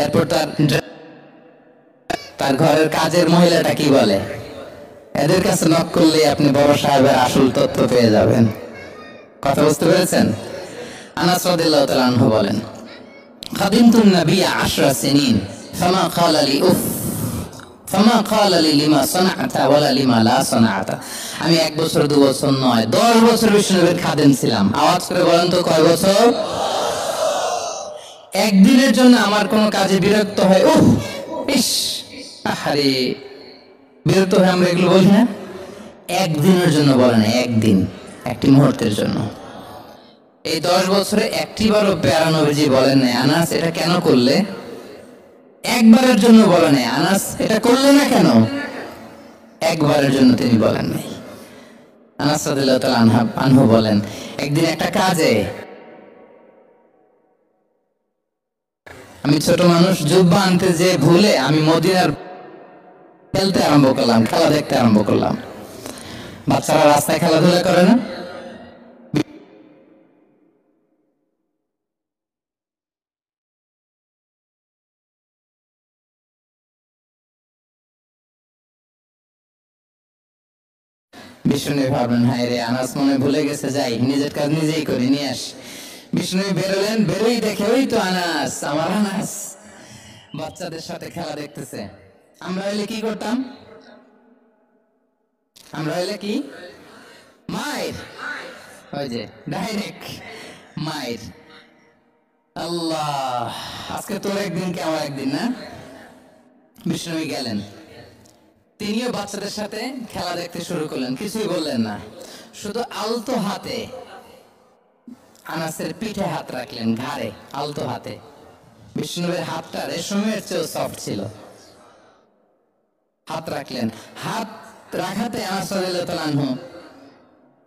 এরপর তার ঘরের কাজের মহিলাটা কি বলে, এদের কাছে নক করলে আপনি বড় সাহেবের আসল তথ্য পেয়ে যাবেন। কথা বুঝতে পেরেছেন? আনাস রাদিয়াল্লাহু তাআলা আনহু বলেন, খাদিমতুন নবী 10 সিনিন ফামা ক্বালা লি উফ ফামা ক্বালা লি লিমা সানা'তা ওয়ালা লিমা লা সানা'তা। আমি 1 বছর 2 বছর নয় 10 বছর বিশ্বনবীর খাদেম ছিলাম। আওয়াজ করে বলেন তো কয় বছর? একদিনের জন্য আমার কোন কাজে বিরক্ত হয়, উফ ইস আহারে, বিরক্ত হয়ে আমরা এগুলো বলি না? একদিনের জন্য বলে না, একদিন, একটি মুহূর্তের জন্য। এই 10 বছরে একটিবারও প্যারা নবীজি বলেন নাই, আনাস এটা কেন করলে? একবারের জন্য বলেন নাই, আনাস এটা করলে না কেন? একবারের জন্য তিনি বলেন নাই। আনাস রাদিয়াল্লাহু তাআলা আনহু বলেন, একদিন একটা কাজে আমি ছোট মানুষ, জুব্বা আনতে যে ভুলে আমি মদিনার খেলতে আরম্ভ করলাম, খেলা দেখতে আরম্ভ করলাম। বাচ্চারা রাস্তায় খেলাধুলা করে না? বিষ্ণু ভাবলেন, হায় রে, আনাস মনে ভুলে গেছে, যাই নিজের কাজ নিজেই করে নিয়ে আস। বিষ্ণু বেরোলেন, বেরোই দেখে ওই তো আনাস, আমার আনাস বাচ্চাদের সাথে খেলা দেখতেছে। আমরা হইলে কি করতাম? আমরা হইলে কি মায়ের, ওই যে ডাইরেক্ট মায়ের। আল্লাহ, আজকে তোর একদিন কি আমার একদিন না? বিষ্ণু গেলেন, তিনিও বাচ্চাদের সাথে খেলা দেখতে শুরু করলেন, কিছুই বললেন না, শুধু আলতো হাতে আনাসের পিঠে হাত রাখলেন, ঘাড়ে আলতো হাতে। বিষ্ণুবের হাতটা রেশমের চেয়েও সফট ছিল। হাত রাখলেন, হাত রাখাতে আনাস রাদিয়াল্লাহু তাআলা আনহু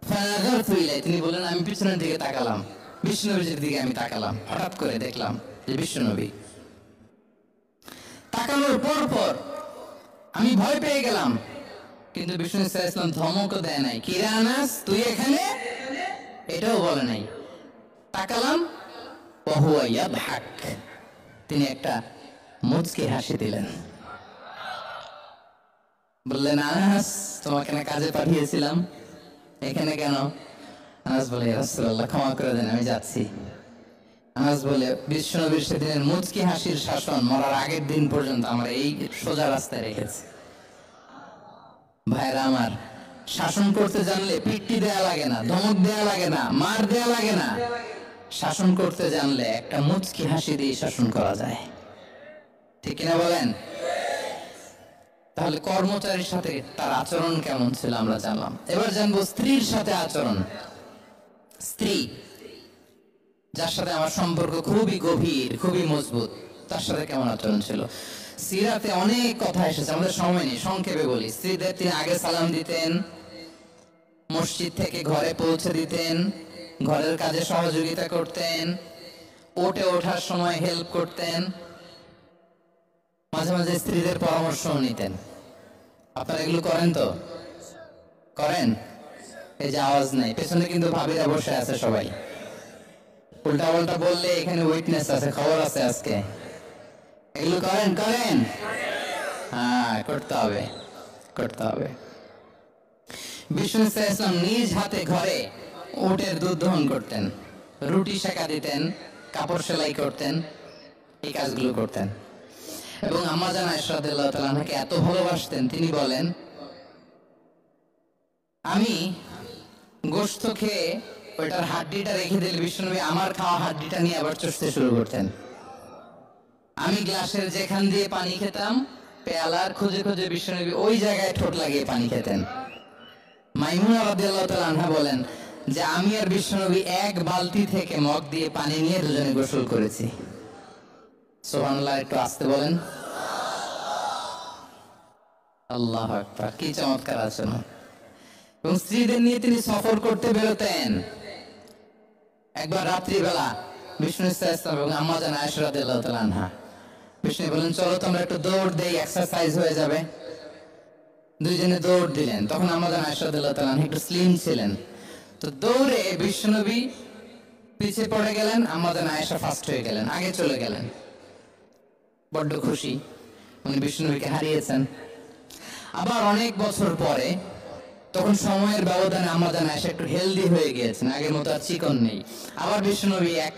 ফানাযারতু ইলাইহি, তিনি বলেন আমি পিছনের দিকে তাকালাম, বিষ্ণুনবীর দিকে আমি তাকালাম, হঠাৎ করে দেখলাম যে বিষ্ণুনবী। তাকানোর পর পর আমি ভয় পেয়ে গেলাম, কিন্তু বিষ্ণু সাল্লাল্লাহু আলাইহি ওয়াসাল্লাম ধমকও দেয় নাই, কি রে আনাস তুই এখানে, এটাও বলে নাই। তাকালাম, ওয়া হুয়া ইয়াদহাক, তিনি একটা মুচকি হাসি দিলেন। বললেন, আনাস তোমাকে না কাজে পাঠিয়েছিলাম, এখানে কেন? আনাস বলে, ইয়া রাসূলুল্লাহ ক্ষমা করে দেন, আমি যাচ্ছি। আনাস বলে, বিশ্বনবীর সেদিনের মুচকি হাসির শাসন মরার আগের দিন পর্যন্ত আমরা এই সোজা রাস্তায় রেখেছি। ভাইরা আমার, শাসন করতে জানলে পিট্টি দেয়া লাগে না, ধমক দেয়া লাগে না, মার দেয়া লাগে না। শাসন করতে জানলে একটা মুচকি হাসি দিয়ে শাসন করা যায়, ঠিক কিনা বলেন? তাহলে কর্মচারীর সাথে তার আচরণ কেমন ছিল আমরা জানলাম। এবার জানবো স্ত্রীর সাথে আচরণ। স্ত্রী, যার সাথে আমার সম্পর্ক খুবই গভীর, খুবই মজবুত, তার সাথে কেমন আচরণ ছিল? সিরাতে অনেক কথা এসেছে, আমাদের সময় নেই, সংক্ষেপে বলি। স্ত্রীদের তিনি আগে সালাম দিতেন, মসজিদ থেকে ঘরে পৌঁছে দিতেন, ঘরের কাজে সহযোগিতা করতেন, ওঠে ওঠার সময় হেল্প করতেন, মাঝে মাঝে স্ত্রীদের পরামর্শও নিতেন। আপনারা এগুলো করেন তো? করেন? এই যে আওয়াজ নাই, পেছনে কিন্তু ভাবিরা বসে আছে সবাই, উল্টা পাল্টা বললে এখানে উইটনেস আছে, খবর আছে আজকে। এগুলো করেন? করেন? হ্যাঁ, করতে হবে, করতে হবে। বিষ্ণু সাল্লাল্লাহু আলাইহি ওয়াসাল্লাম নিজ হাতে ঘরে উটের দুধ দহন করতেন, রুটি সেকা দিতেন, কাপড় সেলাই করতেন, এই কাজগুলো করতেন। এবং আম্মা জান আয়েশা রাদিয়াল্লাহু তাআলা আনহাকে এত ভালোবাসতেন, তিনি বলেন, আমি গোশত খেয়ে ওইটার হাড্ডিটা রেখে দিলে বিষ্ণুনবী আমার খাওয়া হাড্ডিটা নিয়ে আবার চষতে শুরু করতেন। আমি গ্লাসের যেখান দিয়ে পানি খেতাম, পেয়ালার খুঁজে খুঁজে বিষ্ণুনবী ওই জায়গায় ঠোঁট লাগিয়ে পানি খেতেন। মাইমুনা রাদিয়াল্লাহু তাআলা আনহা বলেন যে আমি আর বিষ্ণুনবী এক বালতি থেকে মগ দিয়ে পানি নিয়ে দুজনে গোসল করেছি। সুবহানাল্লাহ, একটু আস্তে বলেন। আল্লাহু আকবার, কি চমৎকার আচরণ। এবং স্ত্রীদের নিয়ে তিনি সফর করতে বেরোতেন। একবার রাত্রিবেলা বিষ্ণু ইসলাম এবং আম্মা জান আয়েশা রাদিয়াল্লাহু তাআলা আনহা, বিষ্ণু বলেন চলো তো আমরা একটু দৌড় দেই, এক্সারসাইজ হয়ে যাবে। দুইজনে দৌড় দিলেন। তখন আম্মা জান আয়েশা রাদিয়াল্লাহু তাআলা আনহা একটু স্লিম ছিলেন, তো দৌড়ে বিষ্ণুনবী পিছিয়ে পড়ে গেলেন, আম্মা জান আয়েশা ফার্স্ট হয়ে গেলেন, আগে চলে গেলেন। বড্ড খুশি, উনি বিষ্ণুনবীকে হারিয়েছেন। আবার অনেক বছর পরে, তখন সময়ের ব্যবধানে আম্মা জান আয়েশা একটু হেলদি হয়ে গিয়েছেন, আগের মতো আর চিকন নেই। আবার বিষ্ণুনবী এক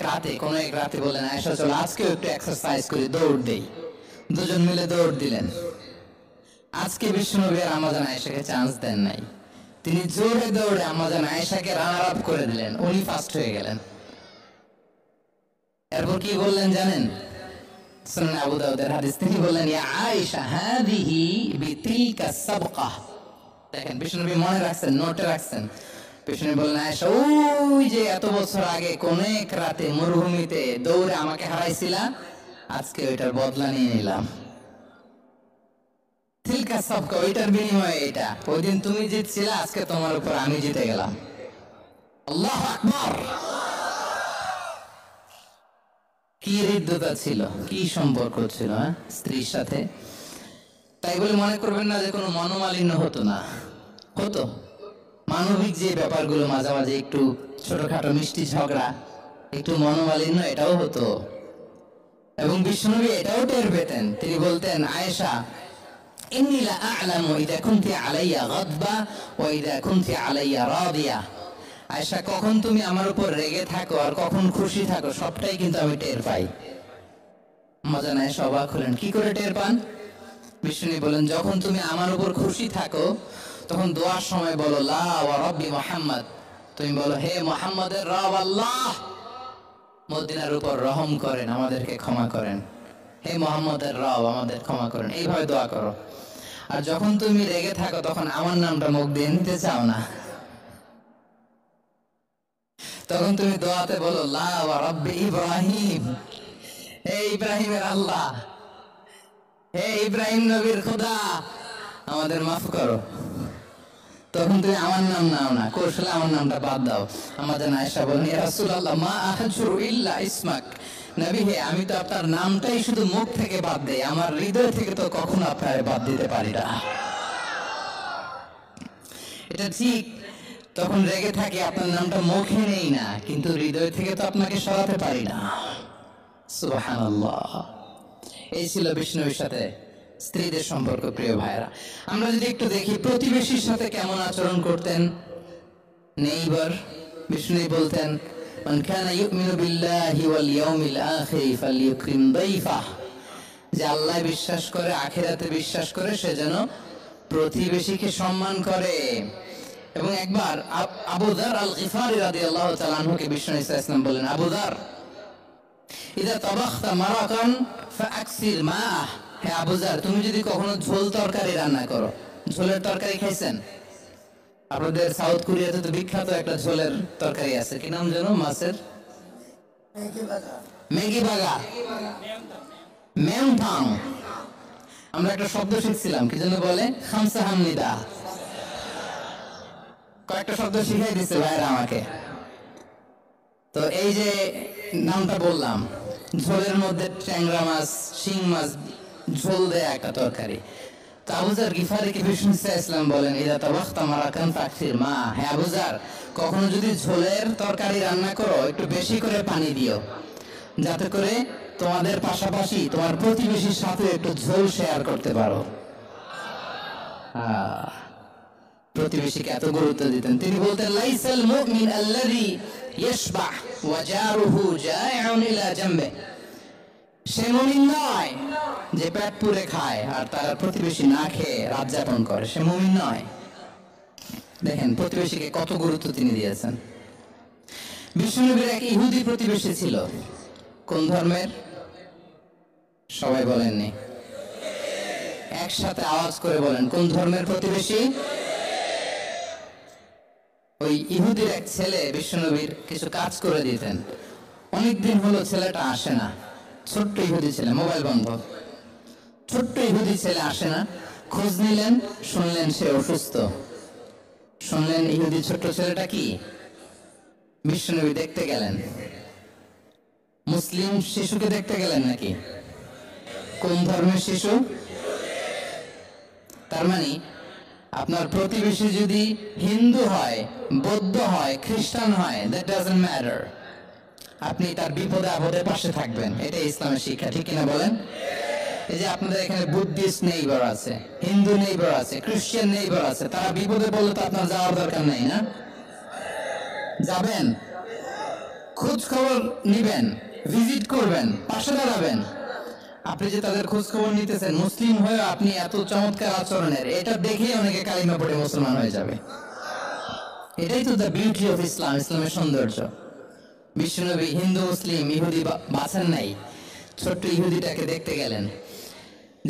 রাতে বললেন আয়েশা চলো আজকেও একটু এক্সারসাইজ করি, দৌড় দেই। দুজন মিলে দৌড় দিলেন। আজকে বিষ্ণুনবী আর আম্মা জান আয়েশাকে চান্স দেন নাই, তিনি জোরে দৌড়ে আম্মা জান আয়েশাকে রানার আপ করে দিলেন, উনি ফার্স্ট হয়ে গেলেন। এরপর কি বললেন জানেন? সুনান আবু দাউদের হাদিস, তিনি বললেন ইয়া আয়েশা হাদিহি বিতিলকা সাবকা। দেখেন বিষ্ণুনবী মনে রাখছেন, নোটে রাখছেন। বিষ্ণুনবী বললেন আয়েশা, ওই যে এত বছর আগে কোন এক রাতে মরুভূমিতে দৌড়ে আমাকে হারাইছিলা, আজকে ওইটার বদলা নিয়ে নিলাম। তিলকা সাবকা, ওইটার বিনিময়ে এটা। ওই দিন তুমি জিতছিলা, আজকে তোমার উপর আমি জিতে গেলাম। আল্লাহু আকবার। কি হৃদ্যতা ছিল, কি সম্পর্ক ছিল স্ত্রীর সাথে। তাই বলে মনে করবেন না যে কোনো মনোমালিন্য হতো না, হতো। মানবিক যে ব্যাপারগুলো মাঝে মাঝে একটু ছোটখাটো মিষ্টি ঝগড়া, একটু মনোমালিন্য, এটাও হতো। এবং বিষ্ণুনবী এটাও টের পেতেন। তিনি বলতেন আয়েশা ইন্নী লা আ'লামু ইযা কুনতি আলাইয়া গাদবা ওয়া ইযা কুনতি আলাইয়া রাদিয়া। আয়েশা, কখন তুমি আমার উপর রেগে থাকো আর কখন খুশি থাকো সবটাই কিন্তু আমি টের পাই। মজা নাই, অবাক হলেন, কি করে টের পান? বিষ্ণু বলেন যখন তুমি আমার উপর খুশি থাকো তখন দোয়ার সময় বলো লা ওয়া রাব্বি মুহাম্মদ, তুমি বলো হে মুহাম্মদের রব আল্লাহ, মদিনার উপর রহম করেন, আমাদেরকে ক্ষমা করেন। হে মুহাম্মদের রব, আমাদের ক্ষমা করেন, এইভাবে দোয়া করো। আর যখন তুমি রেগে থাকো তখন আমার নামটা মুখ দিয়ে নিতে চাও না, তখন তুমি দোয়াতে বলো লা ওয়া রাব্বি ইব্রাহিম, হে ইব্রাহিমের আল্লাহ, হে ইব্রাহিম নবীর খোদা, আমাদের মাফ করো। তখন তুমি আমার নাম নাও না, কৌশলে আমার নামটা বাদ দাও। আমাদের আয়েশা বলেন ইয়া রাসূলুল্লাহ মা আহজুরু ইল্লা ইসমাক, নবী হে আমি তো আপনার নামটাই শুধু মুখ থেকে বাদ দেই, আমার হৃদয় থেকে তো কখনো আপনার বাদ দিতে পারি না। এটা ঠিক, তখন রেগে থাকি, আপনার নামটা মুখে নেই না, কিন্তু হৃদয় থেকে তো আপনাকে সরাতে পারি না। সুবহানাল্লাহ। এই ছিল বিষ্ণুর সাথে স্ত্রীদের সম্পর্ক। প্রিয় ভাইরা, আমরা যদি একটু দেখি প্রতিবেশীর সাথে কেমন আচরণ করতেন। নেইবার বিষ্ণু বলতেন মান কানা ইউমিনু বিল্লাহি ওয়াল ইয়াউমিল আখির ফালইউকরিম দাইফাহ, যে আল্লাহ বিশ্বাস করে, আখিরাতে বিশ্বাস করে, সে যেন প্রতিবেশীকে সম্মান করে। এবং একবার আবু যার আল গিফারি রাদিয়াল্লাহু তাআলা আনহুকে বিষ্ণু সাল্লাল্লাহু আলাইহি ওয়াসাল্লাম বলেন আবু যার ইদা তাবাখতা মারাকান ফাআকসির মাহ, হে আবু যার তুমি যদি কখনো ঝোল তরকারি রান্না করো, ঝোলের তরকারি খাইছেন? আপনাদের সাউথ কোরিয়াতে তো বিখ্যাত একটা ঝোলের তরকারি আছে, কি নাম যেন? মাছের ম্যাগি বাগা, মেমথাং। আমরা একটা শব্দ শিখছিলাম, কি যেন বলে? খামসা হামনিদা। কয়েকটা শব্দ শিখাই দিচ্ছে ভাইরা আমাকে। তো এই যে নামটা বললাম, ঝোলের মধ্যে ট্যাংরা মাছ, শিং মাছ ঝোল দেয়া একটা তরকারি। তো আবু যার গিফারিকে বিষ্ণু ইসলাম বলেন ইদা তাবাখতা মারাকান ফাকসির মা, হে আবু যার কখনো যদি ঝোলের তরকারি রান্না করো একটু বেশি করে পানি দিও, যাতে করে তোমাদের পাশাপাশি তোমার প্রতিবেশীর সাথে একটু ঝোল শেয়ার করতে পারো। প্রতিবেশীকে এত গুরুত্ব দিতেন। তিনি বলতেন লাইসাল মুমিন আল্লাযী ইয়াশবাহ ওয়া জারুহু জাইউন ইলা জামবে, সে মুমিন নয় যে পেট পুরে খায় আর তার প্রতিবেশী না খেয়ে রাত যাপন করে, সে মুমিন নয়। দেখেন প্রতিবেশীকে কত গুরুত্ব তিনি দিয়েছেন। বিষ্ণুনবীর এক ইহুদি প্রতিবেশী ছিল। কোন ধর্মের? সবাই বলেননি, একসাথে আওয়াজ করে বলেন, কোন ধর্মের প্রতিবেশী? ওই ইহুদির এক ছেলে বিষ্ণুনবীর কিছু কাজ করে দিতেন। অনেকদিন হলো ছেলেটা আসে না, ছোট্ট ইহুদি ছেলে, মোবাইল বন্ধ, ছোট্ট ইহুদি ছেলে আসে না। খোঁজ নিলেন, শুনলেন সে অসুস্থ। শুনলেন ইহুদি ছোট্ট ছেলেটা কি, বিশ্বনবী দেখতে গেলেন। মুসলিম শিশুকে দেখতে গেলেন নাকি? কোন ধর্মের শিশু? তার মানে আপনার প্রতিবেশী যদি হিন্দু হয়, বৌদ্ধ হয়, খ্রিস্টান হয়, দ্যাট ডাজন্ট ম্যাটার, আপনি তার বিপদে আপদে পাশে থাকবেন। এটা ইসলামের শিক্ষা, ঠিক কিনা বলেন? এই যে আপনাদের এখানে বুদ্ধিস্ট নেইবার আছে, হিন্দু নেইবার আছে, খ্রিস্টান নেইবার আছে, তারা বিপদে পড়লে তো আপনার যাওয়ার দরকার নেই না? যাবেন, খোঁজ খবর নিবেন, ভিজিট করবেন, পাশে দাঁড়াবেন। আপনি যে তাদের খোঁজ খবর নিতেছেন, মুসলিম হয়ে আপনি এত চমৎকার আচরণের, এটা দেখেই অনেকে কালিমা পড়ে মুসলমান হয়ে যাবে। এটাই তো দ্য বিউটি অফ ইসলাম, ইসলামের সৌন্দর্য। বিশ্বনবী হিন্দু মুসলিম ইহুদি বাছেন নাই, ছোট্ট ইহুদিটাকে দেখতে গেলেন।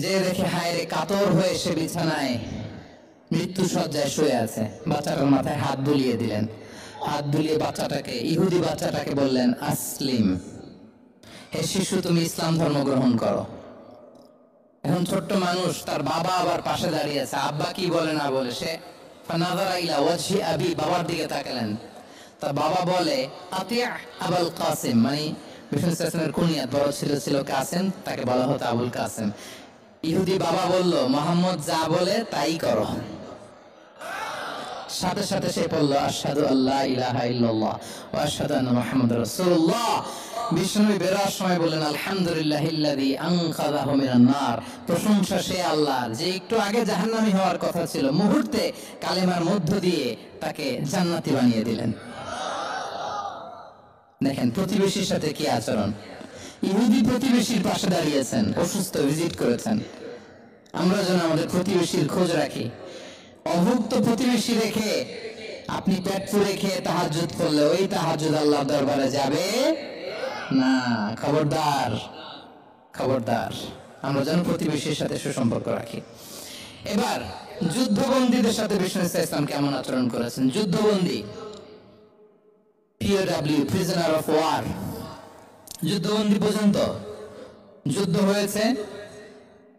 যে দেখে হায় রে, কাতর হয়ে সে বিছানায় মৃত্যু সজ্জায় শুয়ে আছে। বাচ্চাটার মাথায় হাত বুলিয়ে দিলেন। হাত বুলিয়ে বাচ্চাটাকে, ইহুদি বাচ্চাটাকে বললেন, আসলিম, হে শিশু, তুমি ইসলাম ধর্ম গ্রহণ করো। এখন ছোট্ট মানুষ, তার বাবা আবার পাশে দাঁড়িয়ে আছে, আব্বা কি বলে না বলে, সে ফানাযারা ইলা ওয়াজহি আবি, বাবার দিকে তাকালেন। তার বাবা বলে, আতিয়া আবুল কাসিম, মানে বিষ্ণু সাল্লাল্লাহু কুনিয়াত, বড় ছেলে ছিল কাসিম, তাকে বলা হতো আবুল কাসিম। ইহুদি বাবা বলল, মুহাম্মদ যা বলে তাই করো। সাথে সাথে সে বলল, আশহাদু আল্লা ইলাহা ইল্লাল্লাহ ওয়া আশহাদু আন্না মুহাম্মাদুর রাসূলুল্লাহ। বিষ্ণু বেরার সময় বললেন, আলহামদুলিল্লাহিল্লাযী আনকাযাহু মিনান নার, প্রশংসা সে আল্লাহর যে একটু আগে জাহান্নামী হওয়ার কথা ছিল, মুহূর্তে কালেমার মধ্য দিয়ে তাকে জান্নাতি বানিয়ে দিলেন। দেখেন প্রতিবেশীর সাথে কি আচরণ। ইহুদি প্রতিবেশীর পাশে দাঁড়িয়েছেন, অসুস্থ, ভিজিট করেছেন। আমরা যেন আমাদের প্রতিবেশীর খোঁজ রাখি। অভুক্ত প্রতিবেশী রেখে আপনি পেট পুরে খেয়ে তাহাজ্জুদ করলে ওই তাহাজ্জুদ আল্লাহর দরবারে যাবে না। খবরদার, খবরদার, আমরা যেন প্রতিবেশীর সাথে সুসম্পর্ক রাখি। এবার যুদ্ধবন্দীদের সাথে বিষ্ণু ইসলাম কেমন আচরণ করেছেন। যুদ্ধবন্দী, POW, প্রিজনার অফ ওয়ার, যুদ্ধবন্দী পর্যন্ত যুদ্ধ হয়েছে,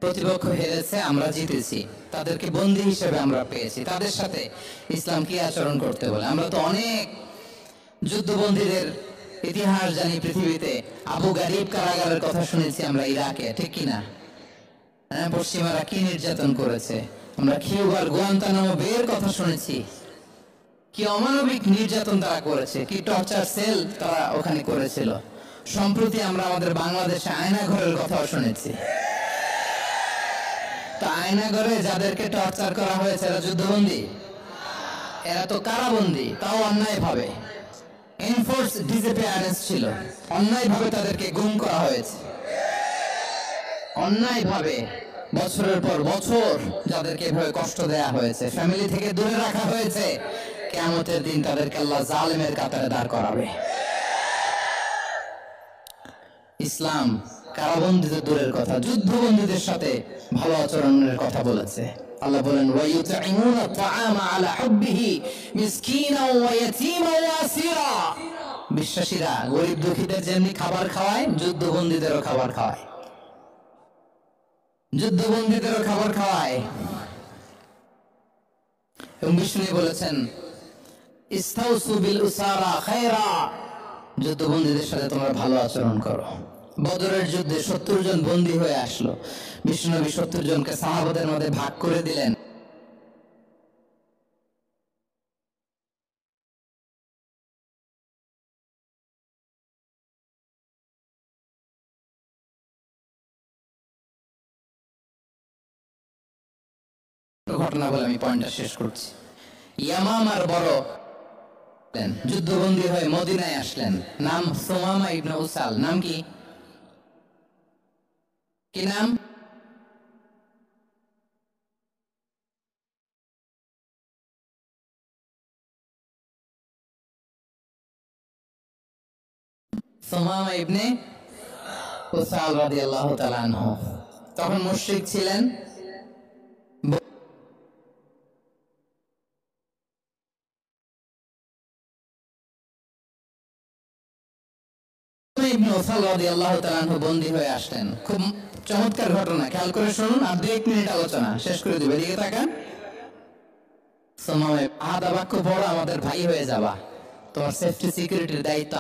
প্রতিপক্ষ হেরেছে, আমরা জিতেছি, তাদেরকে বন্দী হিসেবে আমরা পেয়েছি। তাদের সাথে ইসলাম কি আচরণ করতে বলে। আমরা তো অনেক যুদ্ধবন্দীদের ইতিহাস জানি পৃথিবীতে। আবু গারিব কারাগারের কথা শুনেছি আমরা ইরাকে, ঠিক কিনা? হ্যাঁ, পশ্চিমারা কি নির্যাতন করেছে। আমরা কিউবার গুয়ান্তানামো বের কথা শুনেছি, কি অমানবিক নির্যাতন তারা করেছে, কি টর্চার সেল তারা ওখানে করেছিল। সম্প্রতি আমরা আমাদের বাংলাদেশে আয়নাঘরের কথাও শুনেছি। তো আয়নাঘরে যাদেরকে টর্চার করা হয়েছে এরা যুদ্ধবন্দী? এরা তো কারাবন্দী, তাও অন্যায় ভাবে। এনফোর্স ডিসঅ্যাপিয়ারেন্স ছিল, অন্যায় ভাবে তাদেরকে গুম করা হয়েছে। অন্যায় ভাবে বছরের পর বছর যাদেরকে এভাবে কষ্ট দেয়া হয়েছে, ফ্যামিলি থেকে দূরে রাখা হয়েছে, কিয়ামতের দিন তাদেরকে আল্লাহ জালেমের কাতারে দাঁড় করাবে। ইসলাম কারাবন্দীদের দূরের কথা, যুদ্ধবন্দীদের সাথে ভালো আচরণের কথা বলেছে। আল্লাহ বলেন, ওয়ায়ুতঈমুনা আত-তাআমা আলা হুব্বিহি মিসকিনাও ওয়া ইয়াতীমান ওয়া আসীরা। বিশ্বাসীরা গরিব দুঃখীদের যেমনি খাবার খাওয়ায়, যুদ্ধবন্দীদেরও খাবার খাওয়ায়, যুদ্ধবন্দীদেরও খাবার খাওয়ায়। এবং বিষ্ণু বলেছেন, ইস্তাউসু বিল উসারা খায়রা, যুদ্ধবন্দীদের সাথে তোমরা ভালো আচরণ করো। বদরের যুদ্ধে 70 জন বন্দী হয়ে আসলো। বিষ্ণুনবী 70 জনকে সাহাবাদের মধ্যে ভাগ করে দিলেন। ঘটনা বলে আমি পয়েন্টটা শেষ করছি। ইয়ামামার বড় যুদ্ধবন্দী হয়ে মদিনায় আসলেন, নাম সুমামা ইবনে উসাল। নাম কি? কি নাম? সুমামা ইবনে উসাল রাদিয়াল্লাহু তাআলা আনহু। তখন মুশরিক ছিলেন। ইবনে নওফল রাদিয়াল্লাহু তাআলা আনহু বন্দী হয়ে আসলেন। খুব চমৎকার ঘটনা, খেয়াল করে শুনুন, আর 2 মিনিট আলোচনা শেষ করে দেব। এদিকে তাকান। সময় আদা বাক্য পড়ো, আমাদের ভাই হয়ে যাবা। তোমার সেফটি সিকিউরিটির দায়িত্ব।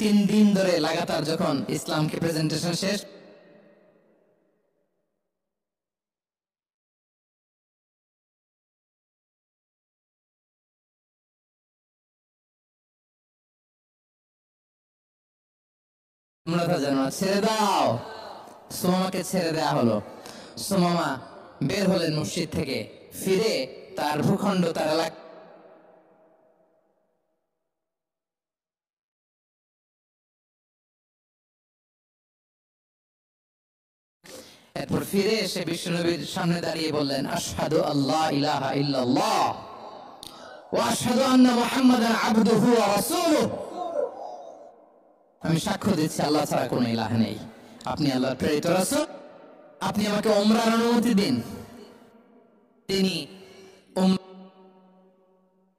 3 দিন ধরে লাগাতার যখন ইসলামকে প্রেজেন্টেশন শেষ, তোমরা তা জানো না, ছেড়ে দাও। সুমামাকে ছেড়ে দেয়া হলো। সুমামা বের হলেন মসজিদ থেকে, ফিরে তার ভূখণ্ড, তার এলাকা, এরপর ফিরে এসে বিশ্বনবীর সামনে দাঁড়িয়ে বললেন, আশহাদু আল্লাহ ইলাহা ইল্লাল্লাহ ওয়া আশহাদু আন্না মুহাম্মাদান আবদুহু ওয়া রাসূলুহু। আমি সাক্ষ্য দিচ্ছি আল্লাহ ছাড়া কোনো ইলাহ নেই, আপনি আল্লাহর প্রেরিত রাসূল। আপনি আমাকে উমরার অনুমতি দিন। তিনি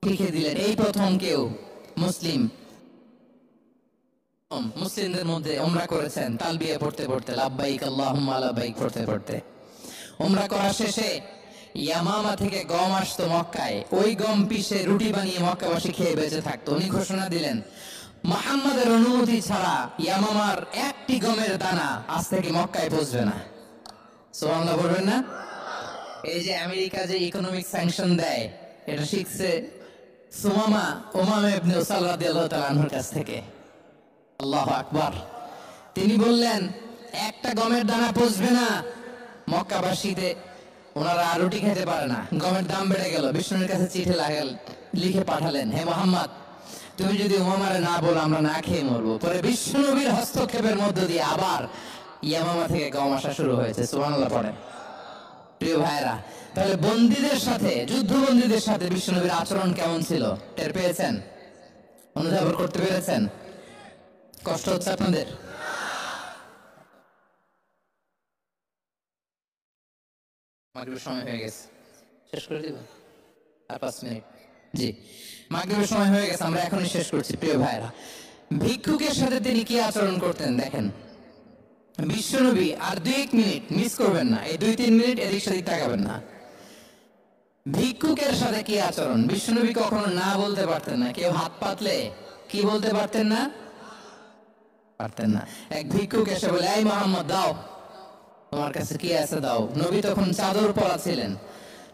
লিখে দিলেন। এই প্রথম কেউ মুসলিমদের মধ্যে উমরা করেছেন তালবিয়া পড়তে পড়তে, লাব্বাইক আল্লাহুম্মা লাব্বাইক পড়তে পড়তে। উমরা করা শেষে ইয়ামামা থেকে গম আসতো মক্কায়, ওই গম পিষে রুটি বানিয়ে মক্কাবাসী খেয়ে বেঁচে থাকতো। উনি ঘোষণা দিলেন, মুহাম্মাদের অনুমতি ছাড়া ইয়ামামার একটি গমের দানা আজ থেকে মক্কায় পৌঁছবে না। সুবহানাল্লাহ বলবেন না? এই যে আমেরিকা যে ইকোনমিক স্যাংশন দেয়, এটা শিখছে সুমামা উমামা ইবনে উসাল রাদিয়াল্লাহু তাআলা আনহুর কাছ থেকে। আল্লাহু আকবার। তিনি বললেন, একটা গমের দানা পৌঁছবে না মক্কাবাসীতে, ওনারা আর রুটি খেতে পারে না। গমের দাম বেড়ে গেল। বিষ্ণুর কাছে চিঠি লিখে পাঠালেন, হে মুহাম্মদ, তুমি যদি উমামারে না বলো আমরা না খেয়ে মরবো। পরে বিশ্বনবীর হস্তক্ষেপের মধ্য দিয়ে আবার ইয়ামামা থেকে গম আসা শুরু হয়েছে। সুবহানাল্লাহ পড়েন। প্রিয় ভাইরা, তাহলে বন্দীদের সাথে, যুদ্ধবন্দীদের সাথে বিশ্বনবীর আচরণ কেমন ছিল টের পেয়েছেন? অনুধাবন করতে পেরেছেন? কষ্ট হচ্ছে আপনাদের? মাগরিবের সময় হয়ে গেছে, শেষ করে দিব আর 5 মিনিট। জি, মাগরিবের সময় হয়ে গেছে, আমরা এখনই শেষ করছি। প্রিয় ভাইরা, ভিক্ষুকের সাথে তিনি কি আচরণ করতেন দেখেন। বিশ্বনবী, আর 2 মিনিট মিস করবেন না, এই 2-3 মিনিট এদিক সেদিক তাকাবেন না। ভিক্ষুকের সাথে কি আচরণ? বিশ্বনবী কখনো না বলতে পারতেন না। কেউ হাত পাতলে কি বলতে পারতেন না? এক ভিক্ষুক এসে বলে, এই মুহাম্মদ দাও, তোমার কাছে কি আছে দাও। নবী তখন চাদর পরা ছিলেন।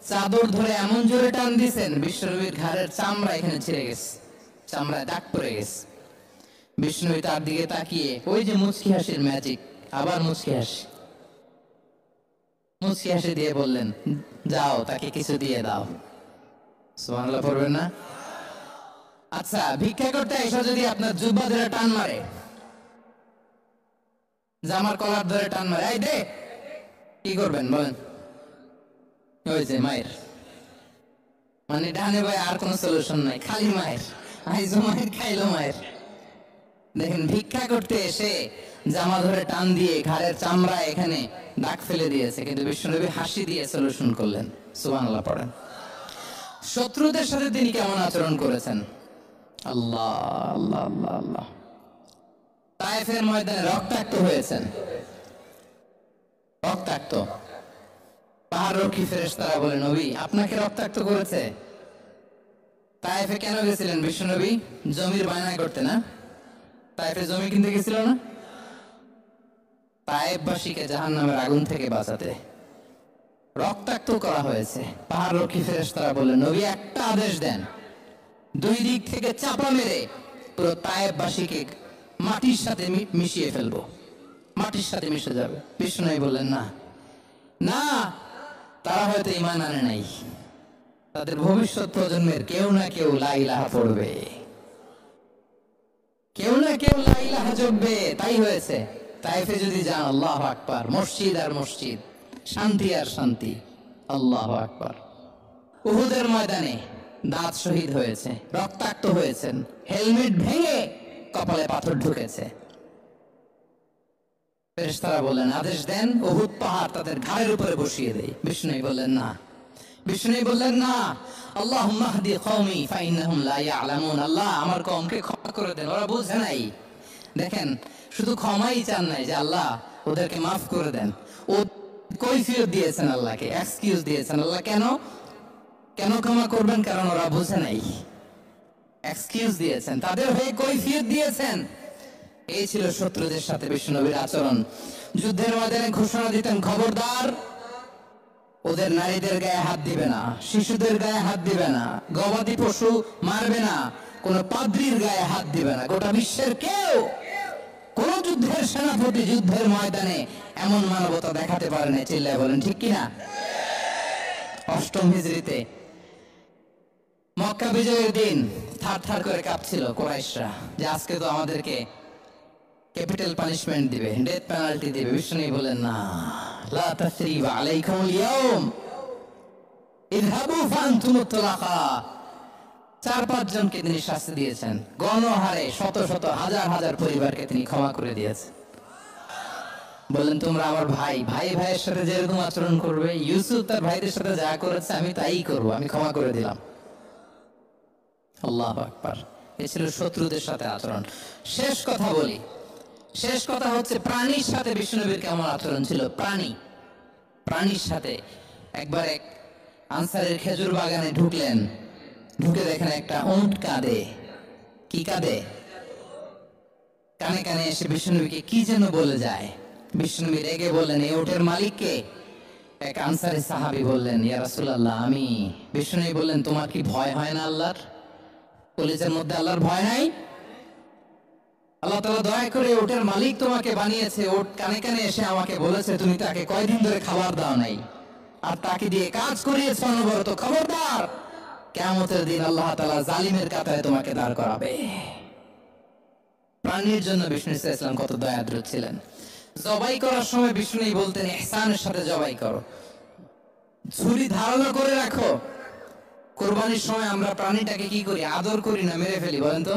চাদর ধরে এমন জোরে টান দিয়েছেন, বিশ্বনবীর ঘাড়ের চামড়া এখানে ছিঁড়ে গেছে, চামড়ায় দাগ পড়ে গেছে। বিষ্ণুবী তার দিকে তাকিয়ে, ওই যে মুচকি হাসির ম্যাজিক, আবার মুচকি হাসি দিয়ে বললেন, যাও তাকে কিছু দিয়ে দাও। সুবহানাল্লাহ পড়বেন না? আচ্ছা, ভিক্ষা করতে এসে যদি আপনার জুব্বা ধরে টান মারে, জামার কলার ধরে টান মারে, এই দে, কি করবেন বলেন? হয়েছে মায়ের, মানে ডানে ভাই আর কোন সলিউশন নাই, খালি মায়ের। আইজো মায়ের, খাইলো মায়ের। দেখেন, ভিক্ষা করতে এসে জামা ধরে টান দিয়ে ঘাড়ের চামড়া এখানে দাগ ফেলে দিয়েছে, কিন্তু বিশ্বনবী হাসি দিয়ে সলিউশন করলেন। সুবহানাল্লাহ পড়েন। শত্রুদের সাথে তিনি কেমন আচরণ করেছেন? আল্লাহ আল্লাহ আল্লাহ আল্লাহ। তায়েফের ময়দানে রক্তাক্ত হয়েছেন, রক্তাক্ত। পাহাড় রক্ষী ফেরেশতারা বলে, নবী আপনাকে রক্তাক্ত করেছে? তায়েফে কেন গেছিলেন বিশ্বনবী? জমির বায়না করতে না? তায়েফে জমি কিনতে গেছিল না? তায়েফবাসীকে জাহান্নামের আগুন থেকে বাঁচাতে রক্তাক্ত করা হয়েছে। পাহাড় রক্ষী ফেরেশতারা বলে, নবী একটা আদেশ দেন, 2 দিক থেকে চাপা মেরে পুরো তায়েফবাসীকে মাটির সাথে মিশিয়ে ফেলবো, মাটির সাথে মিশে যাবে। বিষ্ণু বললেন, না না, তারা হয়তো ঈমান আনে নাই, তাদের ভবিষ্যৎ প্রজন্মের কেউ না কেউ লা ইলাহা পড়বে, কেউ না কেউ লা ইলাহা জপবে। তাই হয়েছে। তাইফে যদি যান, আল্লাহু আকবার, মসজিদ আর মসজিদ, শান্তি আর শান্তি। আল্লাহু আকবার। উহুদের ময়দানে দাঁত শহীদ হয়েছে, রক্তাক্ত হয়েছেন, হেলমেট ভেঙে কপালে পাথর ঢুকেছে। ফেরেশতারা বললেন, আদেশ দেন, উহুদ পাহাড় তাদের ঘাড়ের উপরে বসিয়ে দেয়। বিষ্ণু বললেন, না। বিষ্ণু বললেন, না, আল্লাহুম্মা হদি কওমি ফাইন্নাহুম লা ইয়ালামুন। আল্লাহ আমার কওমকে ক্ষমা করে দেন, ওরা বুঝে নাই। দেখেন, শুধু ক্ষমাই চান নাই যে আল্লাহ ওদেরকে মাফ করে দেন, ও কৈফিয়ত দিয়েছেন আল্লাহকে, এক্সকিউজ দিয়েছেন আল্লাহ। কেন কেন ক্ষমা করবেন? কারণ ওরা বুঝে নাই। এক্সকিউজ দিয়েছেন, তাদের হয়ে কৈফিয়ত দিয়েছেন। এই ছিল শত্রুদের সাথে বিশ্বনবীর আচরণ। যুদ্ধের ময়দানে ঘোষণা দিতেন, খবরদার ওদের নারীদের গায়ে হাত দিবে না, শিশুদের গায়ে হাত দিবে না, গবাদি পশু মারবে না, কোন পাদ্রীর গায়ে হাত দিবে না। গোটা বিশ্বের কেউ, কোন যুদ্ধের সেনাপতি যুদ্ধের ময়দানে এমন মানবতা দেখাতে পারে না। চিল্লায় বলেন ঠিক কিনা? অষ্টম হিজরিতে মক্কা বিজয়ের দিন থার থার করে কাঁপছিল কুরাইশরা যে আজকে তো আমাদেরকে ক্যাপিটাল পানিশমেন্ট দিবে, ডেথ পেনাল্টি দিবে। বিষ্ণু বলেন, না, লা তাসরিবা আলাইকুমুল ইয়াউম ইযহাবু ফানতুমুত তুলাকা। 4-5 জনকে তিনি শাস্তি দিয়েছেন, গণহারে শত শত হাজার হাজার পরিবারকে তিনি ক্ষমা করে দিয়েছেন। বলেন, তোমরা আমার ভাই, ভাই ভাইয়ের সাথে যেরকম আচরণ করবে, ইউসুফ তার ভাইদের সাথে যা করেছে আমি তাই করবো, আমি ক্ষমা করে দিলাম। আল্লাহু আকবার। এ ছিল শত্রুদের সাথে আচরণ। শেষ কথা বলি, শেষ কথা হচ্ছে প্রাণীর সাথে বিষ্ণুনবীর কেমন আচরণ ছিল। প্রাণীর সাথে একবার এক আনসারের খেজুর বাগানে ঢুকলেন, ঢুকে দেখেন একটা উট কাঁদে। কি কাঁদে? কানে কানে এসে বিষ্ণুনবীকে কি যেন বলে যায়। বিষ্ণুনবী রেগে বললেন, এই উটের মালিককে? এক আনসারী সাহাবী বললেন, ইয়া রাসূলুল্লাহ, আমি। বিষ্ণুনবী বললেন, তোমার কি ভয় হয় না আল্লাহর? কলিজার মধ্যে আল্লাহর ভয় নাই? আল্লাহ তাআলা দয়া করে উটের মালিক তোমাকে বানিয়েছে, উট কানে কানে এসে আমাকে বলেছে তুমি তাকে কয়দিন ধরে খাবার দাও নাই, আর তাকে দিয়ে কাজ করিয়েছ অনবরত। খবরদার, কিয়ামতের দিন আল্লাহ তাআলা জালিমের কাতারে তোমাকে দাঁড় করাবে। প্রাণীর জন্য বিষ্ণু ইসলাম কত দয়াদ্র ছিলেন। জবাই করার সময় বিষ্ণু বলতেন, ইহসানের সাথে জবাই করো, ছুরি ধারালো করে রাখো। কোরবানির সময় আমরা প্রাণীটাকে কি করি? আদর করি না, মেরে ফেলি। বলেন তো,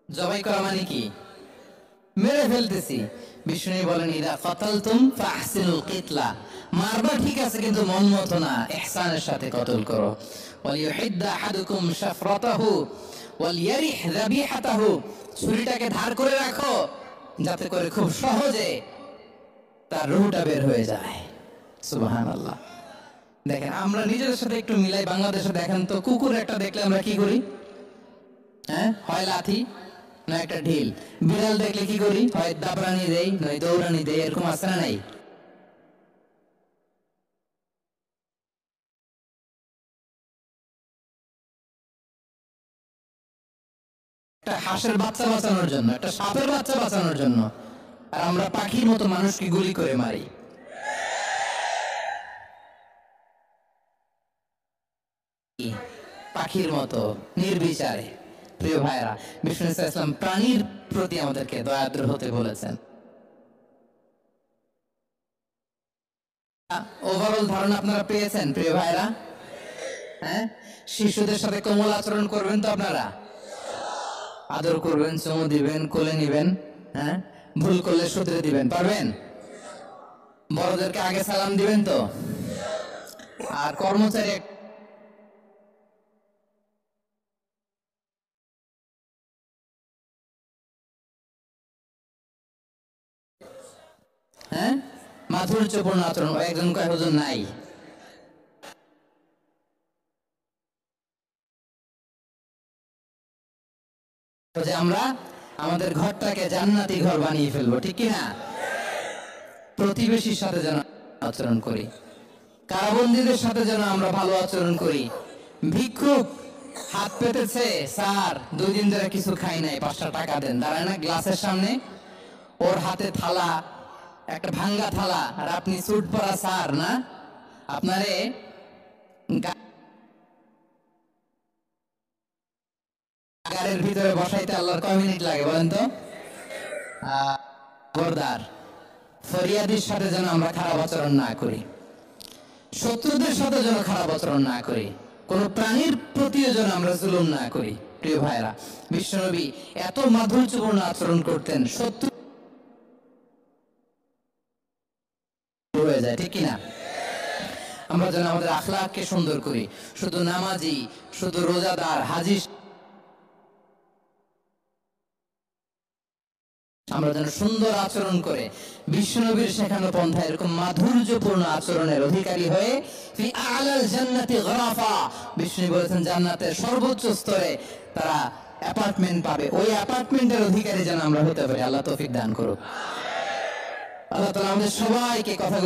জবাই করা মানে কি? মেরে ফেলতেছি। বিষ্ণু বলেন, ইদা কাতালতুম ফাহসিনুল কিতলা, মারবা ঠিক আছে, কিন্তু মন মতো না, ইহসানের সাথে কতল করো। ওয়ালিউহিদ্দা আহাদুকুম শাফরাতাহু ওয়ালিয়ারিহ যাবিহাতাহু, ছুরিটাকে ধার করে রাখো যাতে করে খুব সহজে তার রূহটা বের হয়ে যায়। সুবহানাল্লাহ। দেখেন, আমরা নিজেদের সাথে একটু মিলাই। বাংলাদেশে দেখেন তো, কুকুর একটা দেখলে আমরা কি করি? হ্যাঁ, হয় লাথি না একটা ঢিল। বিড়াল দেখলে কি করি? হয় দাবরানি দেই, নয় দৌড়ানি দেই। এরকম আছে না নাই? একটা হাঁসের বাচ্চা বাঁচানোর জন্য, একটা সাপের বাচ্চা বাঁচানোর জন্য, আর আমরা পাখির মতো মানুষকে গুলি করে মারি। পাখির মতো নির্বিচারে। প্রিয় ভাইরা, বিষ্ণু ইসলাম প্রাণীর প্রতি আমাদেরকে দয়াদ্র হতে বলেছেন। ওভারঅল ধারণা আপনারা পেয়েছেন প্রিয় ভাইরা? হ্যাঁ, শিশুদের সাথে কোমল আচরণ করবেন তো আপনারা? আদর করবেন, চুমু দিবেন, কোলে নিবেন। হ্যাঁ, ভুল করলে শুধরে দিবেন, পারবেন? বড়দেরকে আগে সালাম দিবেন তো? আর কর্মচারী, হ্যাঁ, মাধুর্যপূর্ণ আচরণ। একজন কয়, হুজুর নাই। যে আমরা আমাদের ঘরটাকে জান্নাতি ঘর বানিয়ে ফেলবো, ঠিক কিনা? প্রতিবেশীর সাথে যেন আচরণ করি, কারাবন্দীদের সাথে যেন আমরা ভালো আচরণ করি। ভিক্ষুক হাত পেতেছে, স্যার 2 দিন ধরে কিছু খাই নাই, 5টা টাকা দেন। দাঁড়ায় না গ্লাসের সামনে, ওর হাতে থালা, একটা ভাঙ্গা থালা, আর আপনি স্যুট পরা স্যার না, আপনারে গাড়ির ভিতরে বসাইতে আল্লাহর কয় মিনিট লাগে বলেন তো? খবরদার, ফরিয়াদির সাথে যেন আমরা খারাপ আচরণ না করি, শত্রুদের সাথে যেন খারাপ আচরণ না করি, কোন প্রাণীর প্রতিও যেন আমরা জুলুম না করি। প্রিয় ভাইরা, বিশ্বনবী এত মাধুর্যপূর্ণ আচরণ করতেন, শত্রু হয়ে যায়, ঠিক কিনা? আমরা যেন আমাদের আখলাককে সুন্দর করি। শুধু নামাজি, শুধু রোজাদার, হাজি আমরা যেন সুন্দর আচরণ করে বিশ্বনবীর শেখানো পন্থা এরকম মাধুর্যপূর্ণ আচরণের অধিকারী হয়ে ফি আলাল জান্নাতি গরাফা, বিষ্ণু বলেছেন জান্নাতের সর্বোচ্চ স্তরে তারা অ্যাপার্টমেন্ট পাবে, ওই অ্যাপার্টমেন্টের অধিকারী যেন আমরা হতে পারি। আল্লাহ তৌফিক দান করুক। আল্লাহ তাআলা আমাদের সবাইকে কথাগুলো